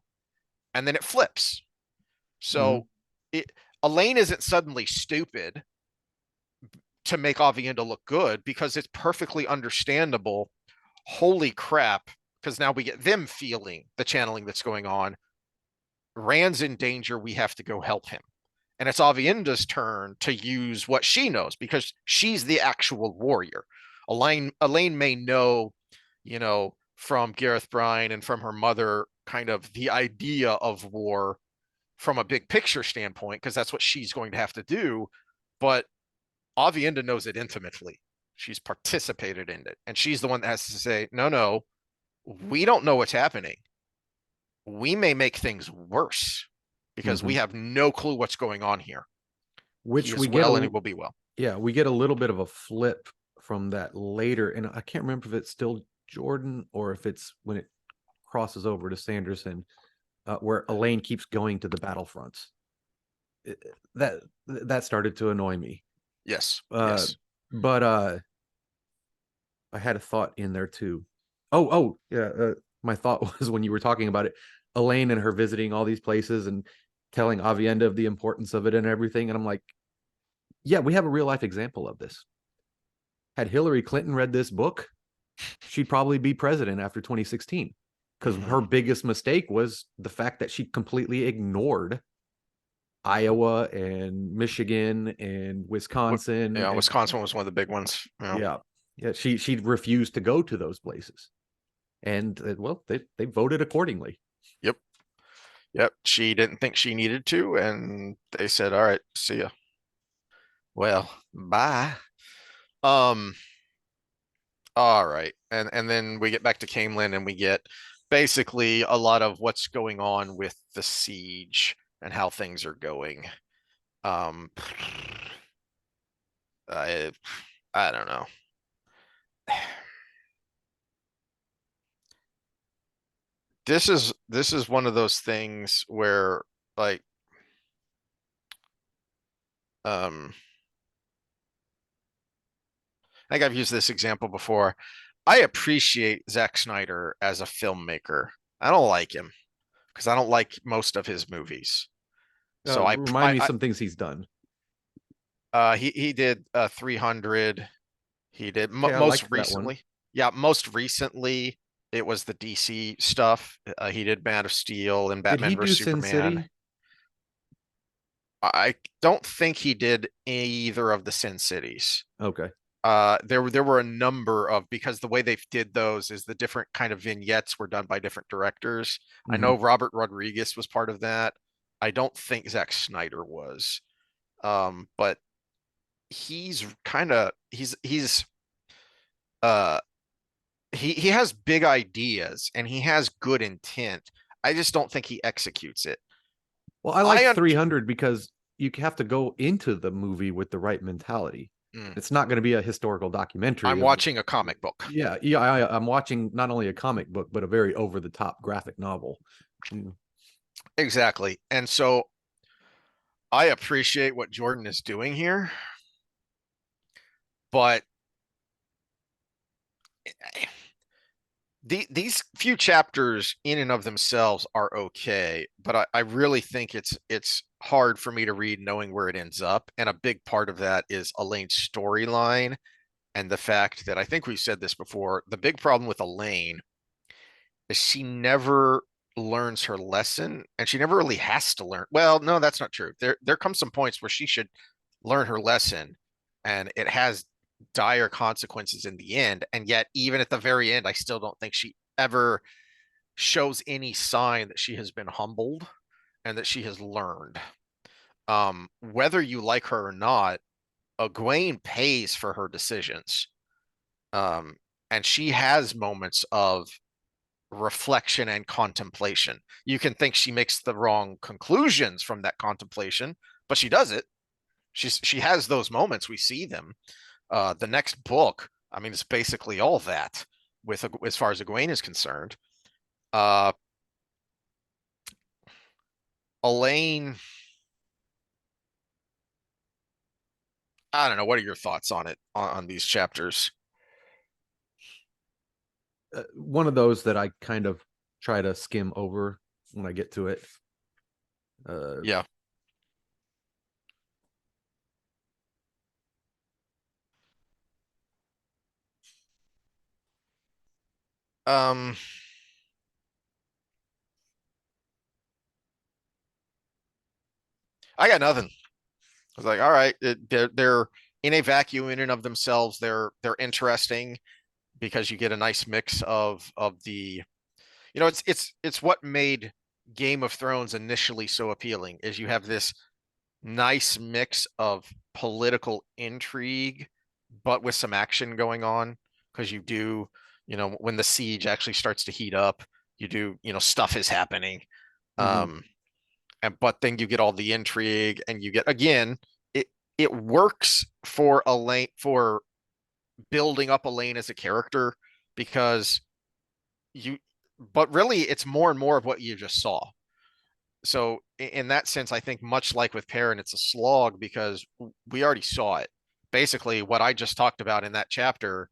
And then it flips. Mhm. So it, Elaine isn't suddenly stupid to make Avienda look good because it's perfectly understandable. Holy crap. Because now we get them feeling the channeling that's going on. Rand's in danger. We have to go help him. And it's Avienda's turn to use what she knows because she's the actual warrior. Elaine may know, from Gareth Bryan and from her mother, kind of the idea of war from a big picture standpoint, because that's what she's going to have to do. But Avienda knows it intimately. She's participated in it. And she's the one that has to say, no, we don't know what's happening. We may make things worse because we Mhm. have no clue what's going on here. He Which is we get well and a it will be well. yeah, we get a little bit of a flip from that later, and I can't remember if it's still Jordan or if it's when it crosses over to Sanderson, where Elaine keeps going to the battlefronts. That started to annoy me. Yes. Uh, Yes. but I had a thought in there too. Oh, yeah. My thought was when you were talking about it, Elaine and her visiting all these places and telling Avienda of the importance of it and everything. And I'm like, yeah, we have a real life example of this. Had Hillary Clinton read this book, she'd probably be president after 2016 because Mhm. her biggest mistake was the fact that she completely ignored Iowa and Michigan and Wisconsin Yeah, and Wisconsin was one of the big ones. Yeah. yeah, yeah. She refused to go to those places, and well, they voted accordingly. Yep. Yep. She didn't think she needed to, and they said, "All right, see ya." Well, bye. Um. All right, and then we get back to Camelin, and we get basically a lot of what's going on with the siege and how things are going. Um. I I don't know. This is one of those things where like um I think I've used this example before. I appreciate Zack Snyder as a filmmaker. I don't like him because I don't like most of his movies. So Remind me some things he's done. he did 300. He did Okay, I most liked that one. recently. Yeah, most recently it was the DC stuff. He did Man of Steel and Did Batman he do vs Sin Superman. City? I don't think he did either of the Sin Cities. Okay. There were a number of, because the way they did those is the different kind of vignettes were done by different directors. I Hmm. know Robert Rodriguez was part of that. I don't think Zack Snyder was. But uh he has big ideas and he has good intent. I just don't think he executes it. Well, I I liked un 300 because you have to go into the movie with the right mentality. It's not going to be a historical documentary I'm of watching a comic book. yeah. I'm watching not only a comic book but a very over the top graphic novel. Mm. Exactly. And so I appreciate what Jordan is doing here, but these few chapters in and of themselves are okay, but I really think it's hard for me to read knowing where it ends up. And a big part of that is Elaine's storyline and the fact that I think we've said this before. The big problem with Elaine is she never learns her lesson and she never really has to learn. Well, no, that's not true. There comes some points where she should learn her lesson and it has dire consequences in the end. And yet, even at the very end, I still don't think she ever shows any sign that she has been humbled and that she has learned. Whether you like her or not, Egwene pays for her decisions. Um, and she has moments of reflection and contemplation. You can think she makes the wrong conclusions from that contemplation, but she does it. She has those moments. We see them. The next book, I mean, it's basically all that with as far as Egwene is concerned. Uh, Elaine, I don't know. What are your thoughts on it on these chapters? One of those that I kind of try to skim over when I get to it. Yeah. Um, I got nothing. I was like, all right, they're in a vacuum in and of themselves. They're interesting because you get a nice mix of the, it's what made Game of Thrones initially so appealing is you have this nice mix of political intrigue, but with some action going on. Because you do, when the siege actually starts to heat up, you do, stuff is happening. Mhm. Um, but then you get all the intrigue, and you get again, it it works for Elaine for building up Elaine as a character because you, but really it's more and more of what you just saw. So in that sense, I think much like with Perrin, it's a slog because we already saw it. Basically, what I just talked about in that chapter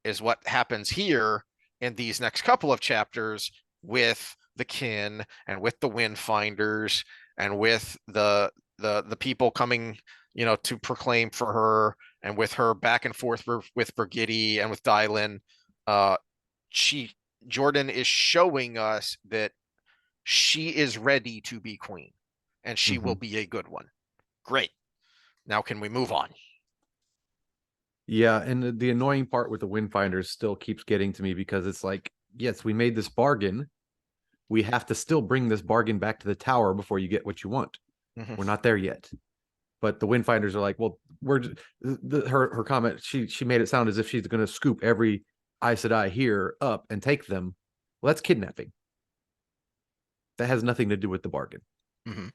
is what happens here in these next couple of chapters with the kin and with the Windfinders and with the people coming, to proclaim for her, and with her back and forth with Brigitte and with Dylan. Uh, she Jordan is showing us that she is ready to be queen and she will Mhm. be a good one. Great. Now can we move on? Yeah, and the annoying part with the Windfinders still keeps getting to me because it's like, yes, we made this bargain. We have to still bring this bargain back to the tower before you get what you want. Mhm. We're not there yet. But the Windfinders are like, well, her comment. She made it sound as if she's going to scoop every Aes Sedai here up and take them. Well, that's kidnapping. That has nothing to do with the bargain. Mhm.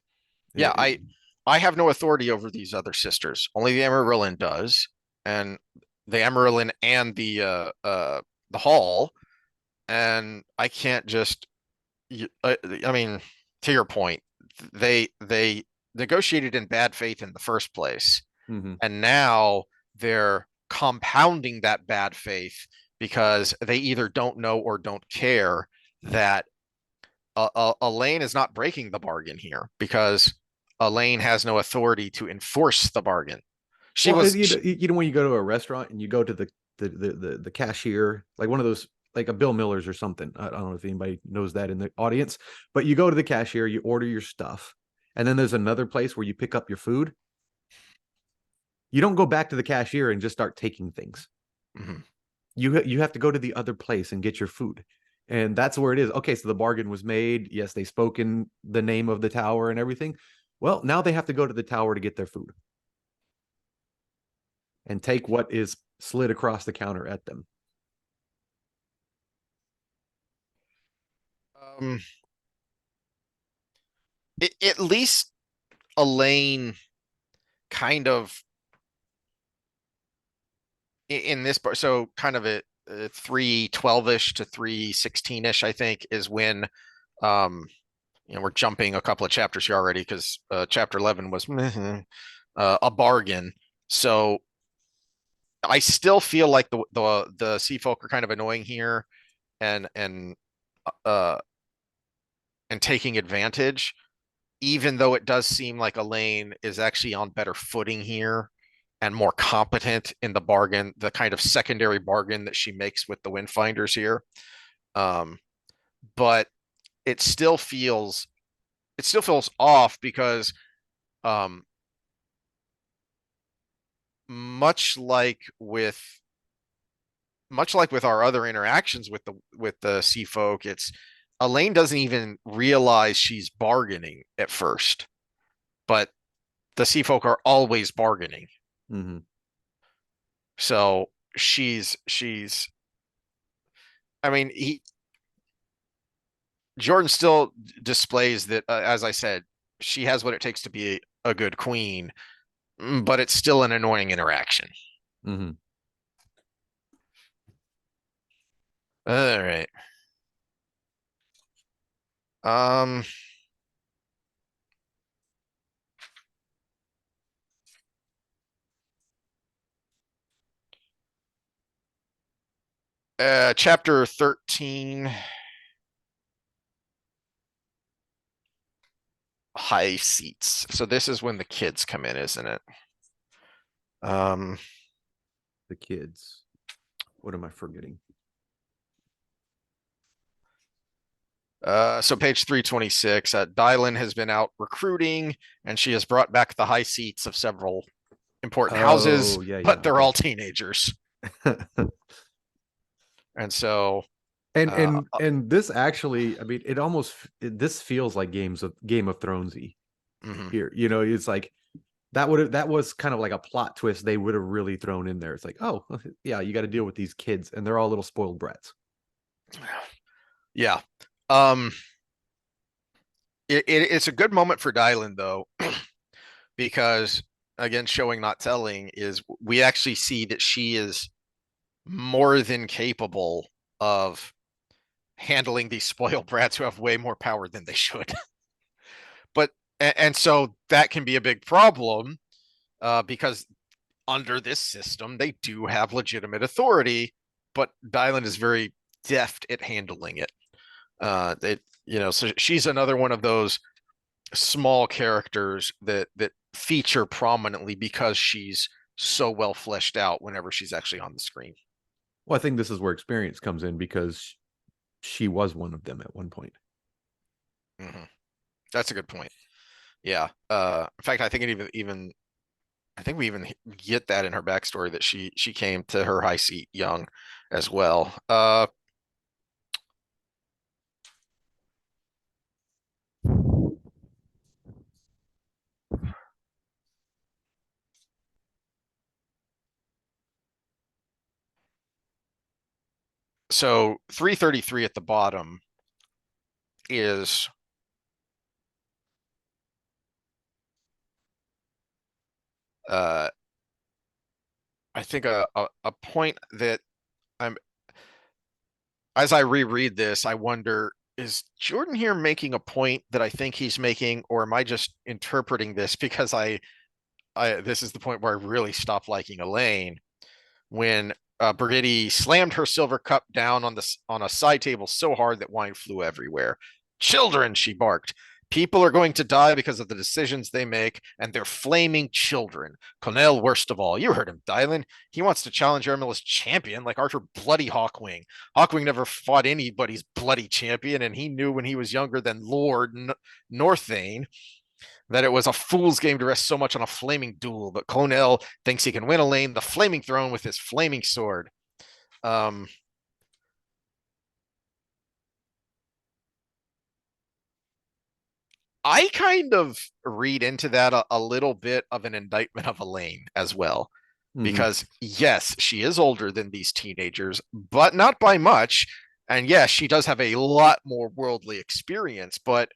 Yeah, It- I have no authority over these other sisters. Only the Amarillan does, and the Amarillan and the Hall, and I can't just. I mean, to your point, they negotiated in bad faith in the first place, Mhm. and now they're compounding that bad faith because they either don't know or don't care that Elaine is not breaking the bargain here because Elaine has no authority to enforce the bargain. She Well, was, you know when you go to a restaurant and you go to the cashier, like one of those, like a Bill Miller's or something. I don't know if anybody knows that in the audience, but you go to the cashier, you order your stuff, and then there's another place where you pick up your food. You don't go back to the cashier and just start taking things. Mhm. You have to go to the other place and get your food. And that's where it is. Okay, so the bargain was made. Yes, they spoke in the name of the tower and everything. Well, now they have to go to the tower to get their food and take what is slid across the counter at them. um, at least Elaine kind of in this part, so kind of a 312-ish to 316-ish, I think, is when um we're jumping a couple of chapters here already because chapter 11 was a bargain. So I still feel like the sea folk are kind of annoying here and uh and taking advantage, even though it does seem like Elaine is actually on better footing here and more competent in the bargain, the kind of secondary bargain that she makes with the Windfinders here. Um, but it still feels it still feels off because um, much like with our other interactions with the sea folk, it's Elaine doesn't even realize she's bargaining at first, but the sea folk are always bargaining. Mm-hmm. So she's I mean, Jordan still displays that, as I said, she has what it takes to be a good queen, but it's still an annoying interaction. Mm-hmm. All right. Um, chapter 13, high seats. So this is when the kids come in, isn't it? Um, The kids. What am I forgetting? so page 326, Dylan has been out recruiting and she has brought back the high seats of several important houses, Oh, yeah, but yeah. they're Okay. all teenagers. And so, And uh, and and this actually, I mean, this feels like Game of Thronesy mhm. here. It's like that was kind of like a plot twist they would have really thrown in there. It's like, oh, yeah, you got to deal with these kids, and they're all little spoiled brats. Yeah. It's a good moment for Dylan though, because again, showing not telling is we actually see that she is more than capable of handling these spoiled brats who have way more power than they should. But and so that can be a big problem, because under this system they do have legitimate authority, but Dylan is very deft at handling it. So she's another one of those small characters that feature prominently because she's so well fleshed out whenever she's actually on the screen. Well, I think this is where experience comes in because she was one of them at one point. Mm-hmm. That's a good point. Yeah. In fact, I think it even I think we even get that in her backstory that she came to her high seat young as well. So 333 at the bottom is uh I think a point that I'm as I reread this, I wonder, is Jordan here making a point that I think he's making, or am I just interpreting this because I this is the point where I really stopped liking Elaine when Brigitte slammed her silver cup down on a side table so hard that wine flew everywhere. Children, she barked. People are going to die because of the decisions they make, and they're flaming children. Connell, worst of all. You heard him, Dylan. He wants to challenge Ermil as champion, like Arthur Bloody Hawkwing. Hawkwing never fought anybody's bloody champion, and he knew when he was younger than Lord Northane that it was a fool's game to rest so much on a flaming duel, but Clonel thinks he can win Elaine the flaming throne with his flaming sword. Um, I kind of read into that a little bit of an indictment of Elaine as well, Mm-hmm. because yes, she is older than these teenagers, but not by much. And yes, she does have a lot more worldly experience, but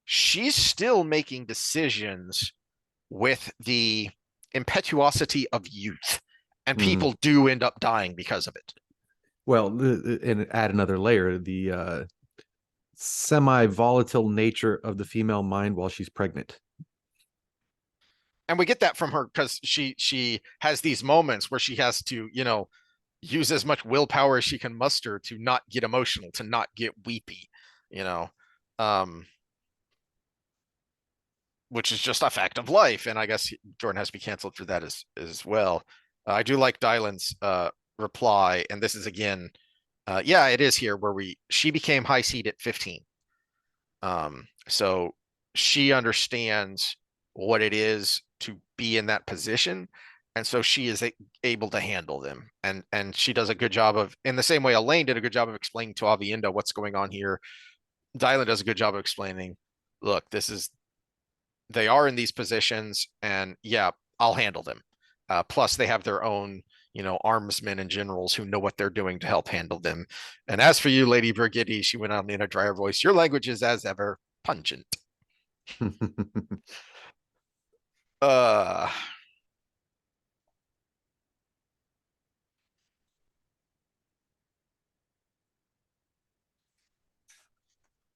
she's still making decisions with the impetuosity of youth, and Mm-hmm. people do end up dying because of it. Well, and add another layer, the semi-volatile nature of the female mind while she's pregnant. And we get that from her because she has these moments where she has to, use as much willpower as she can muster to not get emotional, to not get weepy, you know, um, which is just a fact of life. And I guess Jordan has to be canceled for that as well. I do like Dylan's reply, and this is again, yeah, it is here where she became high seed at 15. So she understands what it is to be in that position. And so she is able to handle them. And she does a good job of, in the same way Elaine did a good job of explaining to Avienda what's going on here. Dylan does a good job of explaining, look, they are in these positions, and yeah, I'll handle them. Plus, they have their own, armsmen and generals who know what they're doing to help handle them. And as for you, Lady Brigitte, she went on in a drier voice, your language is as ever pungent. Uh,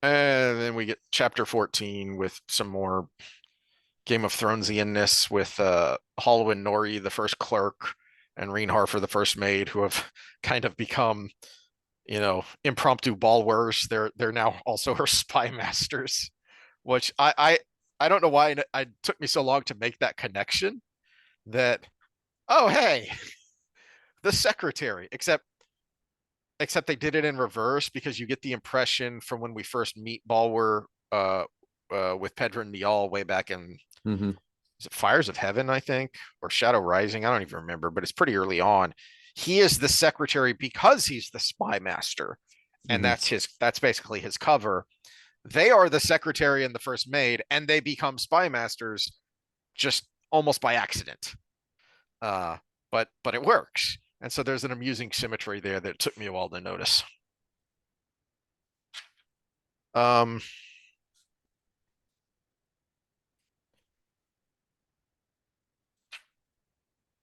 and then we get chapter 14 with some more Game of Thronesianness with Hallwyn Nori, the first clerk, and Reen Harfer, the first maid, who have kind of become, impromptu ball wearers. They're now also her spy masters, which I don't know why it took me so long to make that connection. That, oh hey, the secretary, except they did it in reverse, because you get the impression from when we first meet Balwer with Pedron Nial way back in, Mhm. is it Fires of Heaven, I think, or Shadow Rising? I don't even remember, but it's pretty early on. He is the secretary because he's the spy master, and Mhm. that's basically his cover. They are the secretary and the first maid, and they become spy masters just almost by accident. Uh, but it works. And so there's an amusing symmetry there that took me a while to notice. Um,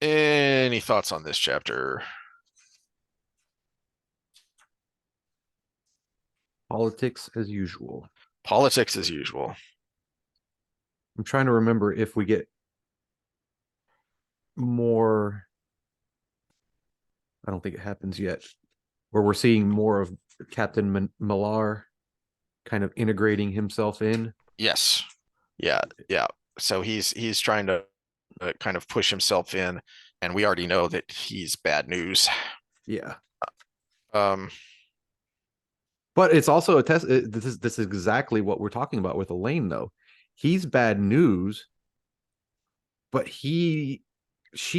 any thoughts on this chapter? Politics as usual. Politics as usual. I'm trying to remember if we get more. I don't think it happens yet, where we're seeing more of Captain Millar kind of integrating himself in. Yes. Yeah. Yeah. So he's trying to kind of push himself in, and we already know that he's bad news. Yeah. Um, But it's also a test. This is exactly what we're talking about with Elaine, though. He's bad news, but she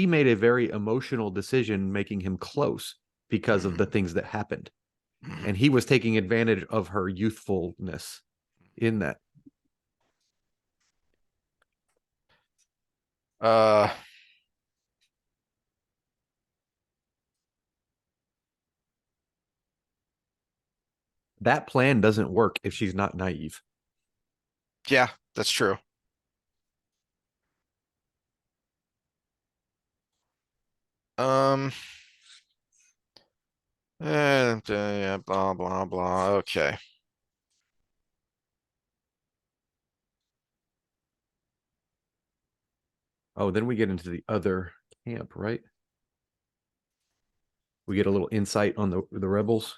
made a very emotional decision making him close because of the things that happened. And he was taking advantage of her youthfulness in that. uh, That plan doesn't work if she's not naive. yeah, that's true. Um, and yeah, blah blah blah. Okay. Oh, then we get into the other camp, right? We get a little insight on the rebels.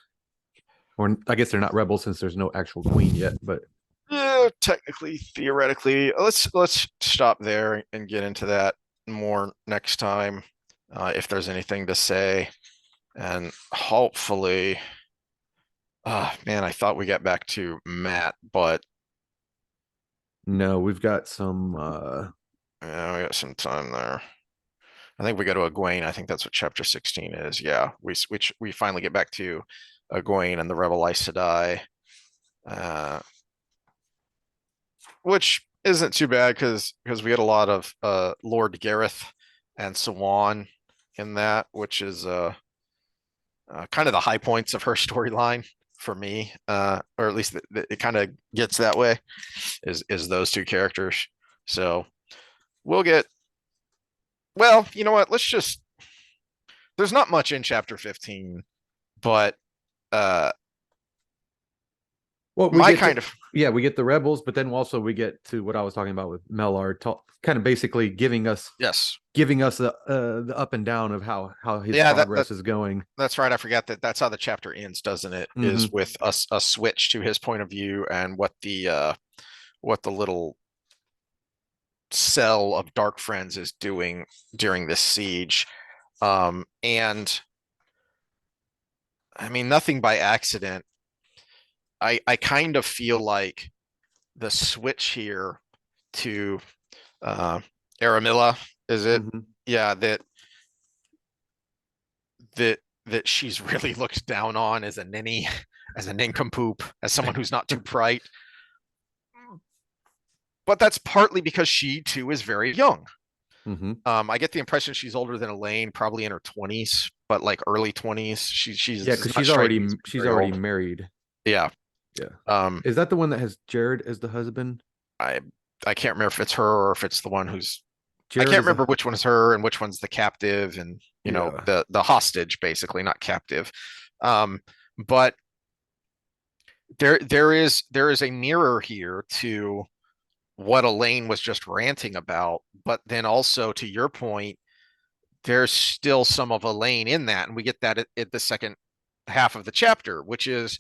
Or I guess they're not rebels since there's no actual queen yet, but Yeah, technically, theoretically, let's stop there and get into that more next time, if there's anything to say, and hopefully, man, I thought we got back to Matt, but no, we've got some yeah, we got some time there. I think we go to Egwene. I think that's what chapter 16 is. Yeah, we finally get back to Egwene and the Rebel Aes Sedai, uh, which isn't too bad because we had a lot of Lord Gareth and Sawan in that, which is kind of the high points of her storyline for me, or at least it kind of gets that way. Is those two characters? So we'll get. Well, you know what? Let's just. There's not much in chapter 15, but uh, well, we my get to kind of we get the rebels, but then also we get to what I was talking about with Mellar, kind of basically yes, giving us the up and down of how his yeah, that progress is going. that's right. I forgot that's how the chapter ends, doesn't it? Mm-hmm. Is with a switch to his point of view and what the little cell of dark friends is doing during this siege. And I mean, nothing by accident. I kind of feel like the switch here to Aramilla, is it? Mm-hmm. Yeah, that that she's really looked down on as a ninny, as a nincompoop, as someone who's not too bright. But that's partly because she too is very young. Mm-hmm. I get the impression she's older than Elaine, probably in her 20s, but like early 20s. She Yeah, does because not strike me as being she's very already old. married. Yeah. Yeah. Um, Is that the one that has Jared as the husband? I I can't remember if it's her or if it's the one who's I Jared can't is remember a which one is her and which one's the captive and yeah. the hostage basically, not captive. Um, but there is a mirror here to what Elaine was just ranting about, but then also to your point, there's still some of Elaine in that, and we get that at the second half of the chapter, which is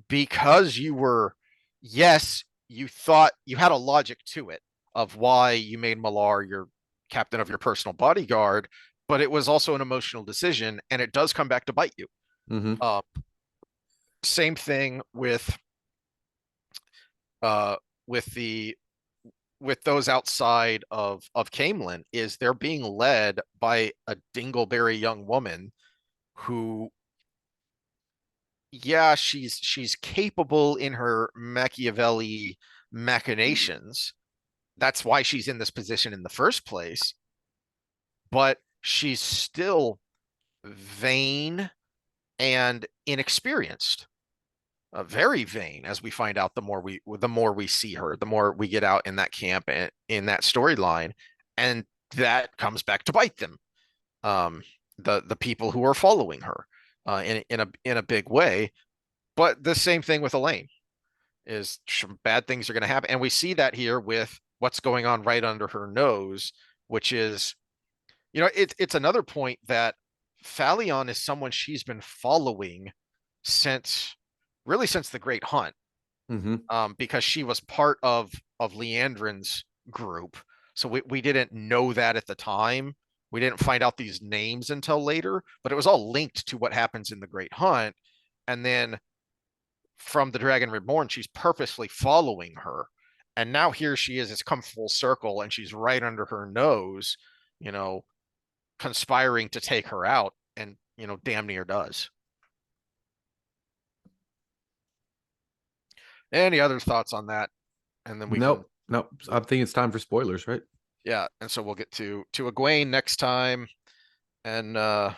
because you were, yes, you thought you had a logic to it of why you made Malar your captain of your personal bodyguard, but it was also an emotional decision, and it does come back to bite you. Mm-hmm. Uh, Same thing uh, with the with those outside of Camelin is they're being led by a dingleberry young woman who, yeah, she's capable in her Machiavelli machinations. That's why she's in this position in the first place, but she's still vain and inexperienced. Very vain, as we find out the more we see her, the more we get out in that camp and in that storyline, and that comes back to bite them. Um, the people who are following her in a big way. But the same thing with Elaine is bad things are going to happen, and we see that here with what's going on right under her nose, which is it's another point that Phalion is someone she's been following since really since the Great Hunt, Mm-hmm. because she was part of Leandrin's group. So we didn't know that at the time. We didn't find out these names until later, but it was all linked to what happens in the Great Hunt. And then from the Dragon Reborn, she's purposely following her. And now here she is, it's come full circle, and she's right under her nose, you know, conspiring to take her out, and damn near does. Any other thoughts on that? And then we can, Nope. Nope. I think it's time for spoilers, right? yeah. And so we'll get to Egwene next time. And I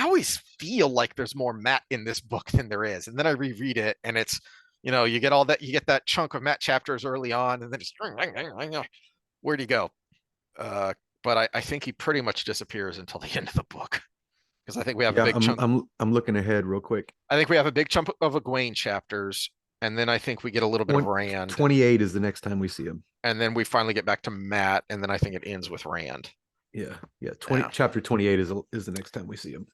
always feel like there's more Matt in this book than there is. And then I reread it, and it's you get that chunk of Matt chapters early on, and then just where'd he go? Uh, but I think he pretty much disappears until the end of the book because I think we have a Yeah, big chunk. I'm looking ahead real quick. I think we have a big chunk of Egwene chapters, and then I think we get a little bit of Rand, 28 is the next time we see him. and then we finally get back to Matt, and then I think it ends with Rand. Yeah, yeah. 20 Yeah. chapter 28 is the next time we see him.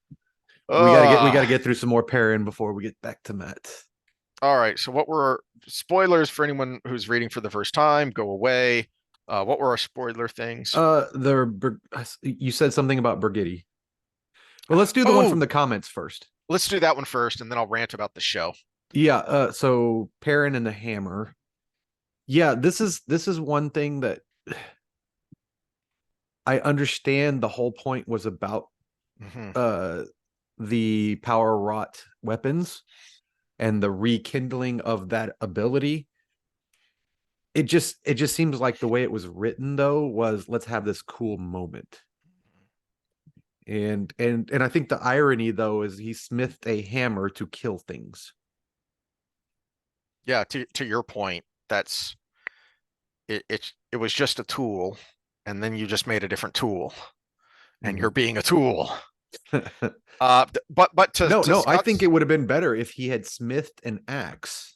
We gotta Uh, get through some more Perrin before we get back to Matt. all right. So what were our spoilers for anyone who's reading for the first time? Go away. What were our spoiler things? You said something about Brigitte. Well, let's do the one from Oh, the comments first. let's do that one first, and then I'll rant about the show. Yeah, so Perrin and the hammer. Yeah, this is one thing that I understand the whole point was about Mhm. uh the power wrought weapons and the rekindling of that ability. It just seems like the way it was written though was let's have this cool moment. And I think the irony though is he smithed a hammer to kill things. Yeah, to your point, that's it was just a tool, and then you just made a different tool, and you're being a tool. But to No, I think Scott's, it would have been better if he had smithed an axe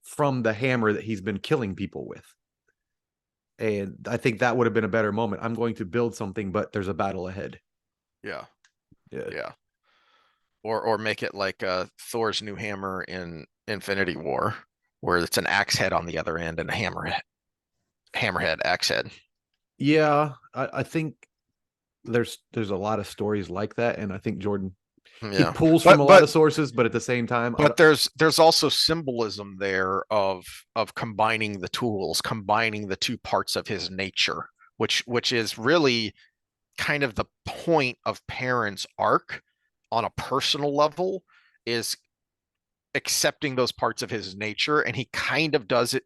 from the hammer that he's been killing people with. And I think that would have been a better moment. I'm going to build something, but there's a battle ahead. yeah, Yeah. yeah, or make it like Thor's new hammer in Infinity War, where it's an axe head on the other end and a hammerhead axe head. Yeah, I think there's a lot of stories like that, and I think Jordan he Yeah, pulls from but a lot but of sources, but at the same time, but there's also symbolism there of combining the tools, combining the two parts of his nature, which is really kind of the point of Perrin's arc on a personal level, is accepting those parts of his nature, and he kind of does it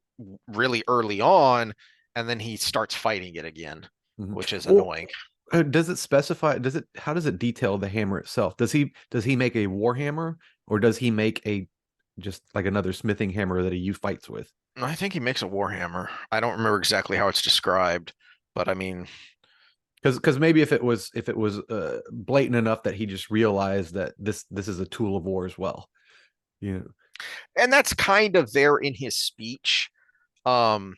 really early on, and then he starts fighting it again. Mhm. which is Well, annoying. does it specify? Does it? How does it detail the hammer itself? Does he make a war hammer, or does he make a just like another smithing hammer that he fights with? I think he makes a warhammer. I don't remember exactly how it's described, but I mean, Because maybe if it was blatant enough that he just realized that this is a tool of war as well. You know. and that's kind of there in his speech. Um,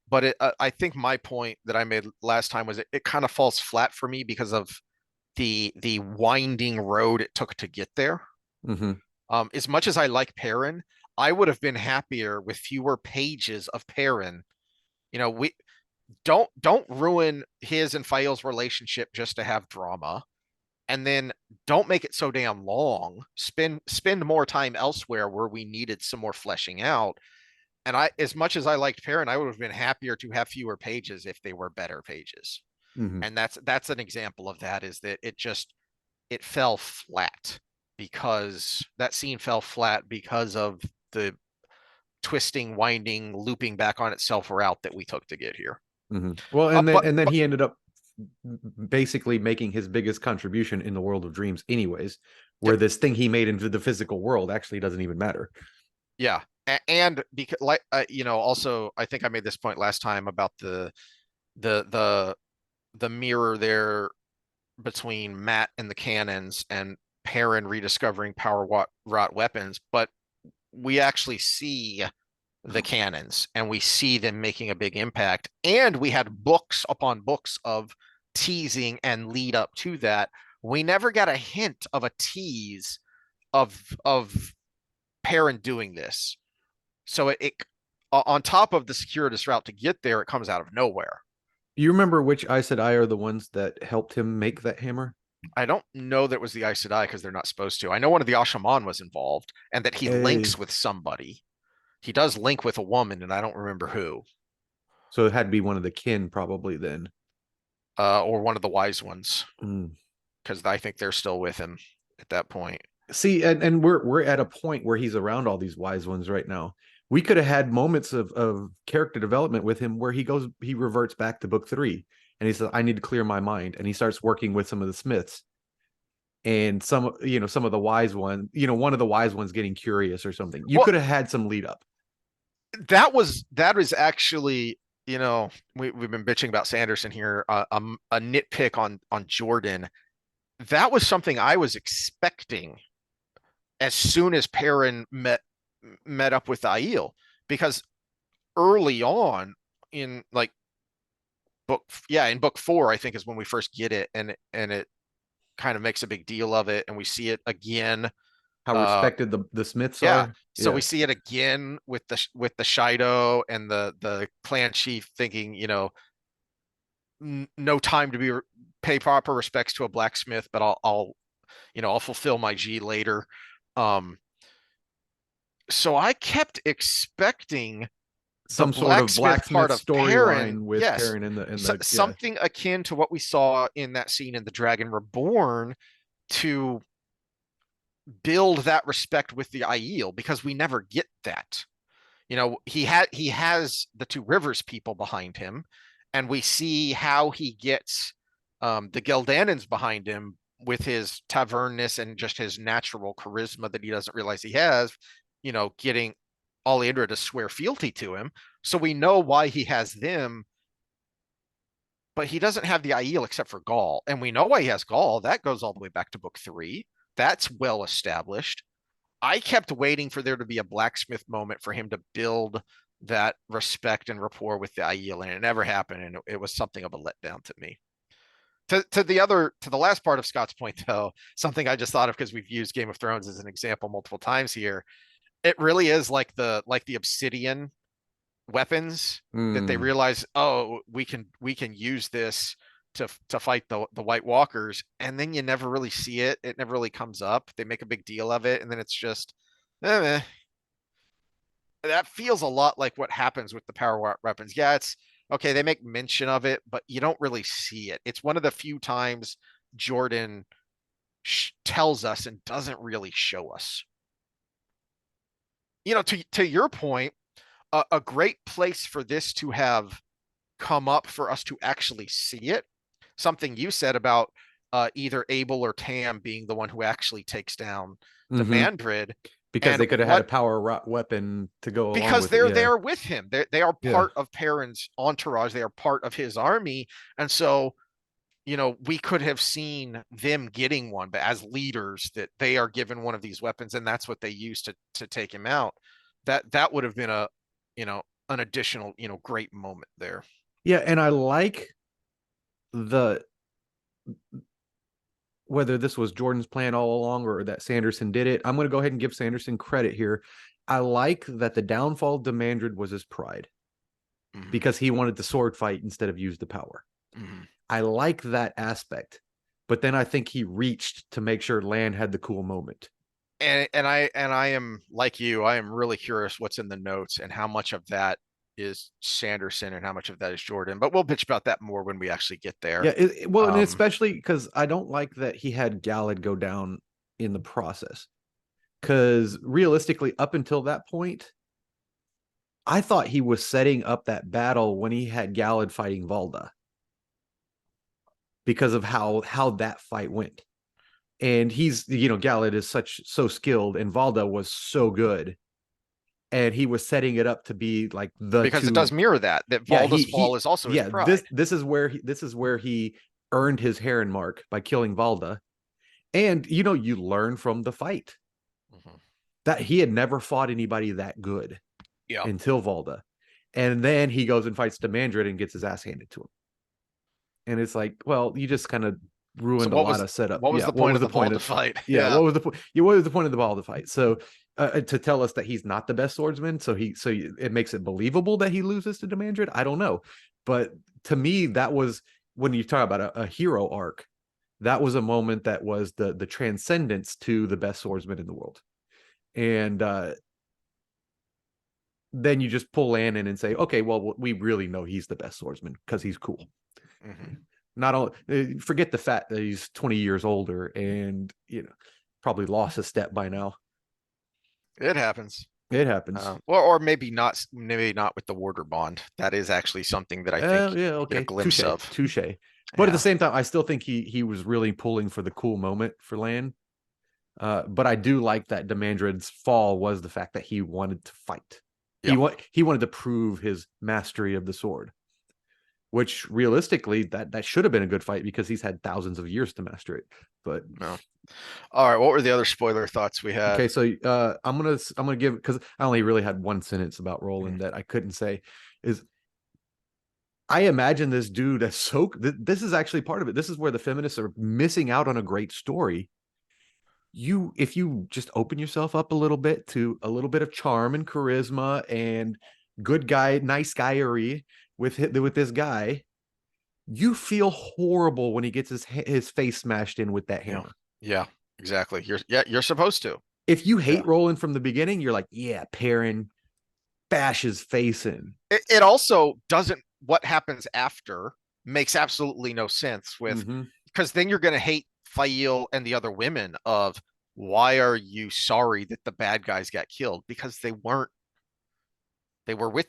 but I think my point that I made last time was it kind of falls flat for me because of the winding road it took to get there. Hmm. As much as I like Perrin, I would have been happier with fewer pages of Perrin. We don't ruin his and Fael's relationship just to have drama, and then don't make it so damn long. Spend more time elsewhere where we needed some more fleshing out. And as much as I liked Perrin, I would have been happier to have fewer pages if they were better pages. Hmm. And that's an example of that, is that it fell flat, because that scene fell flat because of the twisting, winding, looping back on itself route that we took to get here. Hmm. Well, Uh, but, and then but he ended up basically making his biggest contribution in the World of Dreams, anyways. Where yep, this thing he made into the physical world actually doesn't even matter. yeah, and because like also I think I made this point last time about the the the mirror there between Matt and the cannons and Perrin rediscovering power rot weapons, but we actually see the cannons and we see them making a big impact. And we had books upon books of teasing and lead up to that. We never got a hint of a tease of Perrin doing this. So it on top of the circuitous route to get there, it comes out of nowhere. Do you remember which Aes Sedai are the ones that helped him make that hammer? I don't know that was the Aes Sedai because they're not supposed to. I know one of the Ashaman was involved and that he Hey, links with somebody. He does link with a woman, and I don't remember who, so it had to be one of the kin, probably then. or one of the wise ones, Mm. because I think they're still with him at that point. See, and we're at a point where he's around all these wise ones right now. We could have had moments of character development with him where he reverts back to book 3 and he says, I need to clear my mind. And he starts working with some of the Smiths and some of the wise one, one of the wise ones getting curious or something. You Well, could have had some lead up. that was actually, we've been bitching about Sanderson here. A nitpick on Jordan. That was something I was expecting as soon as Perrin met up with Aiel, because early on in like in book 4, I think is when we first get it, and it kind of makes a big deal of it, and we see it again. How Uh, respected the Smiths yeah, are. so we Yeah. see it again with the Shido and the clan chief thinking, no time to pay proper respects to a blacksmith, but I'll fulfill my G later. Um, so I kept expecting the Some sort of blacksmith part blacksmith of Perrin, storyline with yes, Perrin in the yeah. something akin to what we saw in that scene in The Dragon Reborn, to build that respect with the Aiel, because we never get that. He has the Two Rivers people behind him, and we see how he gets the Geldanins behind him with his tavernness and just his natural charisma that he doesn't realize he has, getting Alliandra to swear fealty to him. So we know why he has them, but he doesn't have the Aiel except for Gaul. And we know why he has Gaul. That goes all the way back to book 3. That's well established. I kept waiting for there to be a blacksmith moment for him to build that respect and rapport with the Aiel, and it never happened, and it was something of a letdown to me. To the last part of Scott's point, though, something I just thought of because we've used Game of Thrones as an example multiple times here. It really is like the Obsidian weapons, that they Mm. realize, oh, we can use this to fight the White Walkers, and then you never really see it. It never really comes up. They make a big deal of it, and then it's just, eh. That feels a lot like what happens with the power weapons. Yeah, it's okay. They make mention of it, but you don't really see it. It's one of the few times Jordan tells us and doesn't really show us. To your point, a great place for this to have come up for us to actually see it. Something you said about either Abel or Tam being the one who actually takes down the Hmm. Mandrid. Because And they could have had a what, weapon to go along because with it. they're Yeah. there with him. They are Yeah. part of Perrin's entourage. They are part of his army. And so, we could have seen them getting one, but as leaders, that they are given one of these weapons, and that's what they use to take him out. That would have been an additional, great moment there. Yeah. And I like the whether this was Jordan's plan all along or that Sanderson did it. I'm going to go ahead and give Sanderson credit here. I like that the downfall of Demandred was his pride Mhm. because he wanted the sword fight instead of use the power. Mhm. I like that aspect, but then I think he reached to make sure Lan had the cool moment. And I am like you. I am really curious what's in the notes and how much of that is Sanderson and how much of that is Jordan. But we'll bitch about that more when we actually get there. Yeah, well, and Um, especially because I don't like that he had Galad go down in the process. Because realistically, up until that point, I thought he was setting up that battle when he had Galad fighting Valda because of how that fight went. And he's Galad is so skilled, and Valda was so good, and he was setting it up to be like the because it two. does mirror that Yeah, Valda's fall is also his this pride. this is where he earned his Heron mark by killing Valda, and you learn from the fight Mhm. that he had never fought anybody that good Yeah. until Valda, and then he goes and fights Demandred and gets his ass handed to him. And it's like, well, you just kind of So ruined a what lot was of setup. what was Yeah, the what point was of the the point Valda of? fight? Yeah, Yeah. what was the point? Yeah, what was the point of the Valda fight? So to tell us that he's not the best swordsman, it makes it believable that he loses to Demandred. I don't know, but to me, that was when you talk about a hero arc. That was a moment that was the transcendence to the best swordsman in the world, and then you just pull Lan in and say, okay, well, we really know he's the best swordsman because he's cool. Mhm. Not all forget the fact that he's 20 years older and probably lost a step by now. It happens. It happens. Or maybe not with the Warder bond. That is actually something that I think Yeah, you get a okay, glimpse of. touche. But at the Yeah. same time, I still think he was really pulling for the cool moment for Lan. But I do like that Demandred's fall was the fact that he wanted to fight. Yeah. He wanted to prove his mastery of the sword, which realistically that should have been a good fight because he's had thousands of years to master it. But No. All right. What were the other spoiler thoughts we had? okay, so I'm gonna give because I only really had one sentence about Roland Mhm. that I couldn't say is I imagine this dude as this is actually part of it. This is where the feminists are missing out on a great story. If you just open yourself up a little bit to a little bit of charm and charisma and good guy, nice guyery with this guy, you feel horrible when he gets his face smashed in with that Yeah. hammer. Yeah. Exactly. You're supposed to. If you Yeah. hate Roland from the beginning, you're like, yeah, Perrin bash his face in. It also doesn't. What happens after makes absolutely no sense with, Mm-hmm. because then you're going to hate Fail and the other women of, why are you sorry that the bad guys got killed? Because they weren't. They were with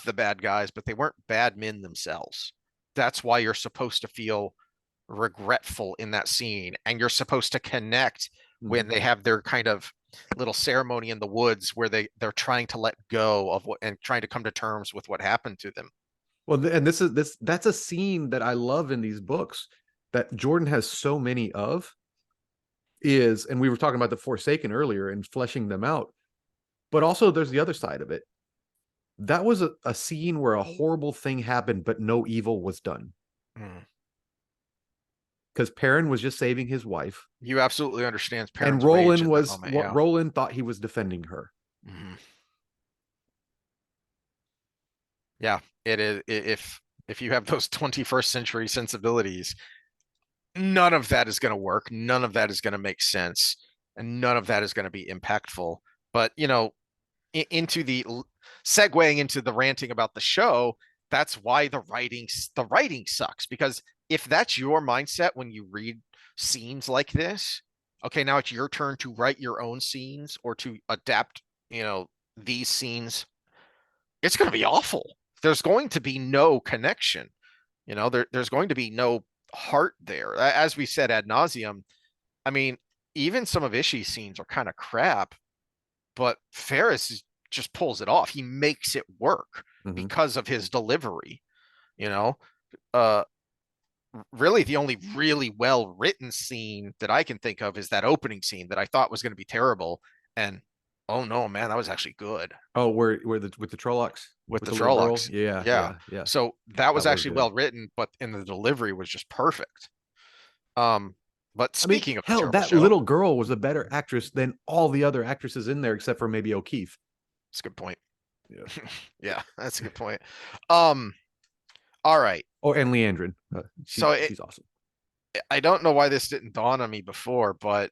the bad guys, but they weren't bad men themselves. That's why you're supposed to feel regretful in that scene, and you're supposed to connect when Mm-hmm. they have their kind of little ceremony in the woods where they're trying to let go of what and trying to come to terms with what happened to them. Well, and that's a scene that I love in these books that Jordan has so many of and we were talking about the Forsaken earlier and fleshing them out, but also there's the other side of it. That was a scene where a horrible thing happened, but no evil was done. Mm. Because Perrin was just saving his wife. You absolutely understands And parents' rage in that moment. what Yeah. Roland thought he was defending her. Mm-hmm. Yeah. It is. If you have those 21st century sensibilities, none of that is going to work. None of that is going to make sense, and none of that is going to be impactful. But into the segueing into the ranting about the show, that's why the writing sucks, because if that's your mindset when you read scenes like this, okay, now it's your turn to write your own scenes or to adapt, these scenes. It's going to be awful. there's going to be no connection. There's going to be no heart there. As we said ad nauseum, I mean, even some of Ishii's scenes are kind of crap, but just pulls it off. He makes it work Mhm. because of his delivery. You know, uh, really the only really well written scene that I can think of is that opening scene that I thought was going to be terrible, and oh no, man, that was actually good Oh, where the with the Trollocs with with the the little girl? Trollocs. Yeah, Yeah, yeah, yeah. so that was That was actually good. well written, but in the delivery was just perfect. Um, but I mean, speaking of a hell, terrible that show, little girl was a better actress than all the other actresses in there, except for maybe O'Keefe. that's a good point. Yeah. Yeah, that's a good point. Um, all right. Oh, and Leandrin. So She's awesome. I don't know why this didn't dawn on me before, but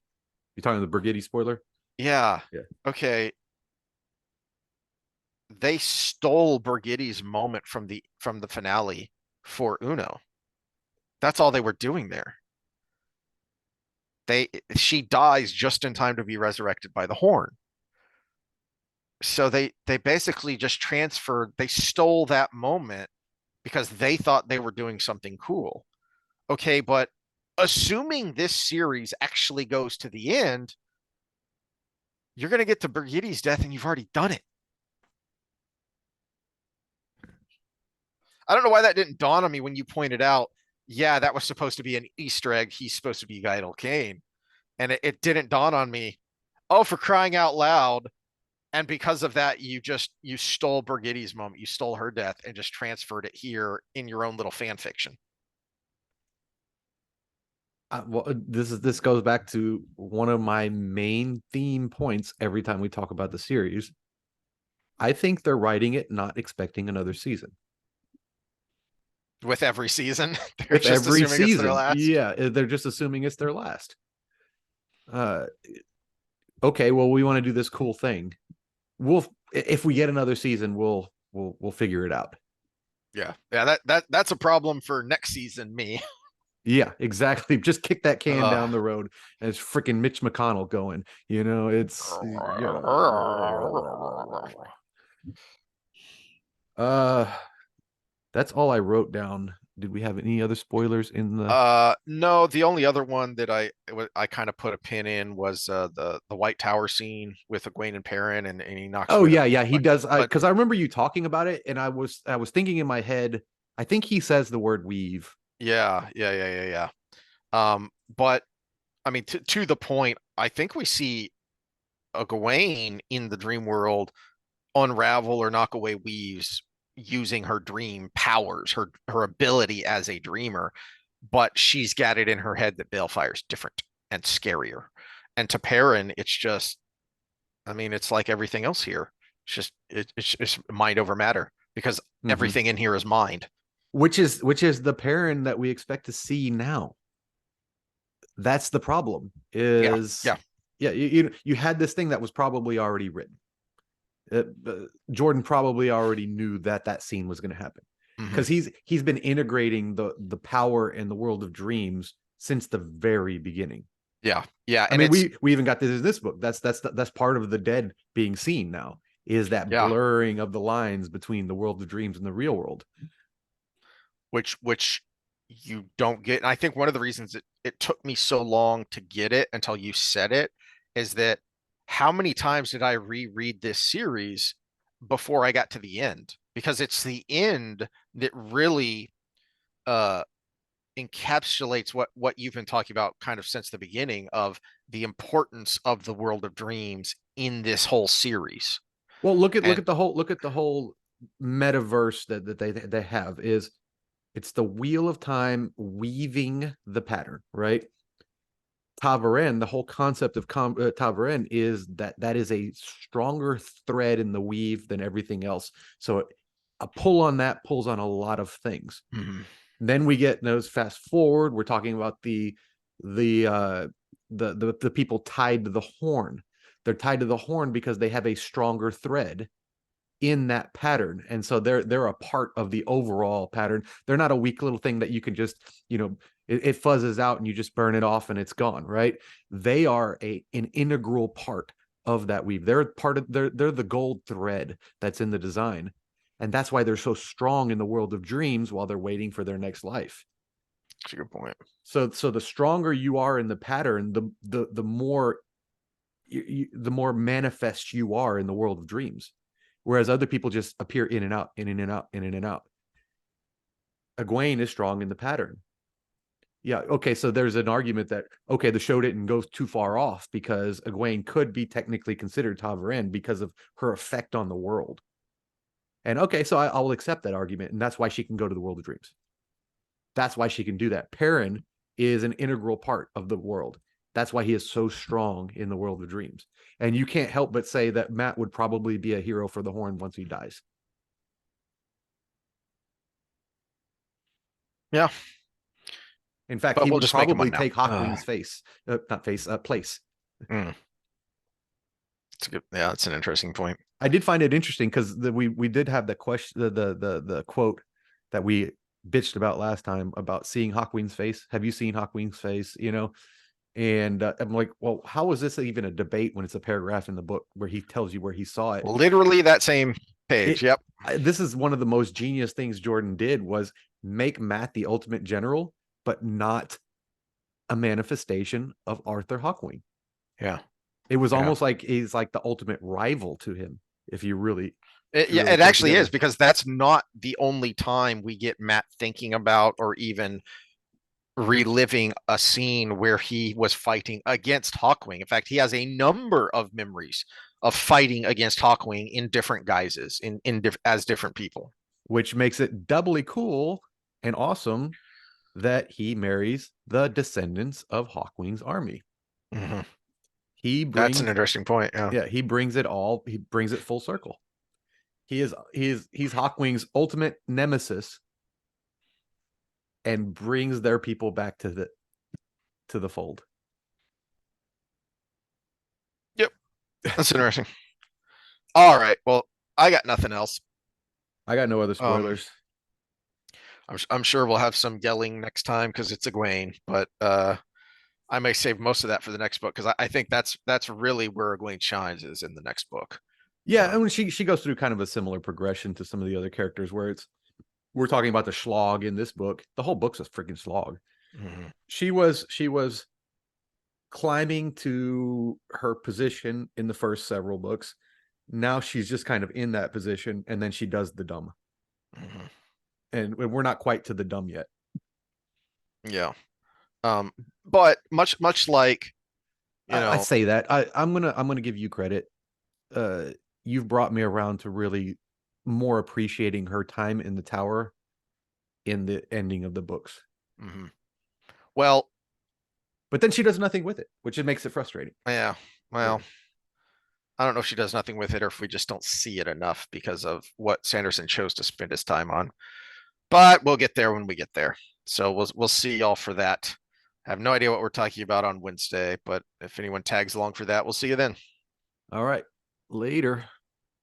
You talking the Brigitte spoiler? yeah. Yeah. Okay. They stole Brigitti's moment from the finale for Uno. That's all they were doing there. She dies just in time to be resurrected by the horn. So they basically just they stole that moment because they thought they were doing something cool. Okay, but assuming this series actually goes to the end, you're going to get to Brigitti's death and you've already done it. I don't know why that didn't dawn on me when you pointed out, yeah, that was supposed to be an Easter egg. He's supposed to be Guidel Kane. And it didn't dawn on me. Oh, for crying out loud. And because of that, you stole Brigitti's moment. You stole her death and just transferred it here in your own little fan fiction. This goes back to one of my main theme points every time we talk about the series. I think they're writing it not expecting another season. With every season, they're With just every assuming it's their season, last. yeah, they're just assuming it's their last. Uh, okay, well, we want to do this cool thing. If we get another season, we'll figure it out. Yeah. That's a problem for next season. Me. Yeah, exactly. Just kick that can Ugh. down the road, and it's freaking Mitch McConnell going. It's uh that's all I wrote down. Did we have any other spoilers in the No, the only other one that I kind of put a pin in was the White Tower scene with Egwene and Perrin, and he knocks Oh away the. yeah, he does. But Because I remember you talking about it, and I was thinking in my head, I think he says the word weave. yeah. But I mean, to the point, I think we see Egwene in the dream world unravel or knock away weaves using her dream powers, her ability as a dreamer, but she's got it in her head that Balefire's different and scarier. And to Perrin, it's just, I mean, it's like everything else here. It's mind over matter because Mhm. everything in here is mind. Which is the Perrin that we expect to see now. That's the problem. Yeah, Is yeah. Yeah, you had this thing that was probably already written. Jordan probably already knew that scene was going to happen Mhm. because he's been integrating the power in the world of dreams since the very beginning. Yeah. I And mean, it's, we even got this in this book. That's part of the dead being seen now, is that yeah, blurring of the lines between the world of dreams and the real world. which you don't get. And I think one of the reasons it took me so long to get it until you said it is that how many times did I reread this series before I got to the end? Because it's the end that really uh encapsulates what you've been talking about kind of since the beginning of the importance of the world of dreams in this whole series. Well, And look at the whole metaverse that they have. Is It's the wheel of time weaving the pattern, right? ta'veren, the whole concept of ta'veren is that is a stronger thread in the weave than everything else. So a pull on that pulls on a lot of things. mhm, Then we get those fast forward. We're talking about the people tied to the horn. They're tied to the horn because they have a stronger thread in that pattern, and so they're a part of the overall pattern. They're not a weak little thing that you can just it fuzzes out and you just burn it off and it's gone, right? They are an integral part of that weave. They're part of they're the gold thread that's in the design. And that's why they're so strong in the world of dreams while they're waiting for their next life. That's a good point. So the stronger you are in the pattern, the more the more manifest you are in the world of dreams. Whereas other people just appear in and out, in and out, in and out. Egwene is strong in the pattern. Yeah, okay, so there's an argument that, okay, the show didn't go too far off because Egwene could be technically considered Ta'veren because of her effect on the world. And okay, so I will accept that argument, and that's why she can go to the world of dreams. That's why she can do that. Perrin is an integral part of the world. That's why he is so strong in the world of dreams. And you can't help but say that Mat would probably be a hero for the Horn once he dies. Yeah. In fact, But he we'll would just make him probably one now. take Hawkwing's place. It's a good. Yeah, that's an interesting point. I did find it interesting because we did have the question, the quote that we bitched about last time about seeing Hawkwing's face. Have you seen Hawkwing's face? You know, and I'm like, well, how is this even a debate when it's a paragraph in the book where he tells you where he saw it? Literally that same page. Yep. This is one of the most genius things Jordan did was make Mat the ultimate general, but not a manifestation of Arthur Hawkwing. Yeah. It was almost like he's like the ultimate rival to him. If you really, it actually is, because that's not the only time we get Mat thinking about or even reliving a scene where he was fighting against Hawkwing. In fact, he has a number of memories of fighting against Hawkwing in different guises, as different people. Which makes it doubly cool and awesome that he marries the descendants of Hawkwing's army. Mm-hmm. That's an interesting point. Yeah, he brings it full circle. He's Hawkwing's ultimate nemesis and brings their people back to the fold. Yep. That's interesting. All right. Well, I got nothing else. I got no other spoilers. I'm sure we'll have some yelling next time because it's Egwene, but I may save most of that for the next book because I think that's really where Egwene shines, is in the next book. Yeah, and she goes through kind of a similar progression to some of the other characters where we're talking about the slog in this book. The whole book's a freaking slog. Mm-hmm. She was climbing to her position in the first several books. Now she's just kind of in that position, and then she does the dumb. Mm-hmm. And we're not quite to the dumb yet. Yeah. But much like, I say that I'm gonna give you credit. You've brought me around to really more appreciating her time in the tower in the ending of the books. Mm-hmm. Well, but then she does nothing with it, which makes it frustrating. Yeah. Well, I don't know if she does nothing with it or if we just don't see it enough because of what Sanderson chose to spend his time on. But we'll get there when we get there. So we'll see y'all for that. I have no idea what we're talking about on Wednesday, but if anyone tags along for that, we'll see you then. All right. Later.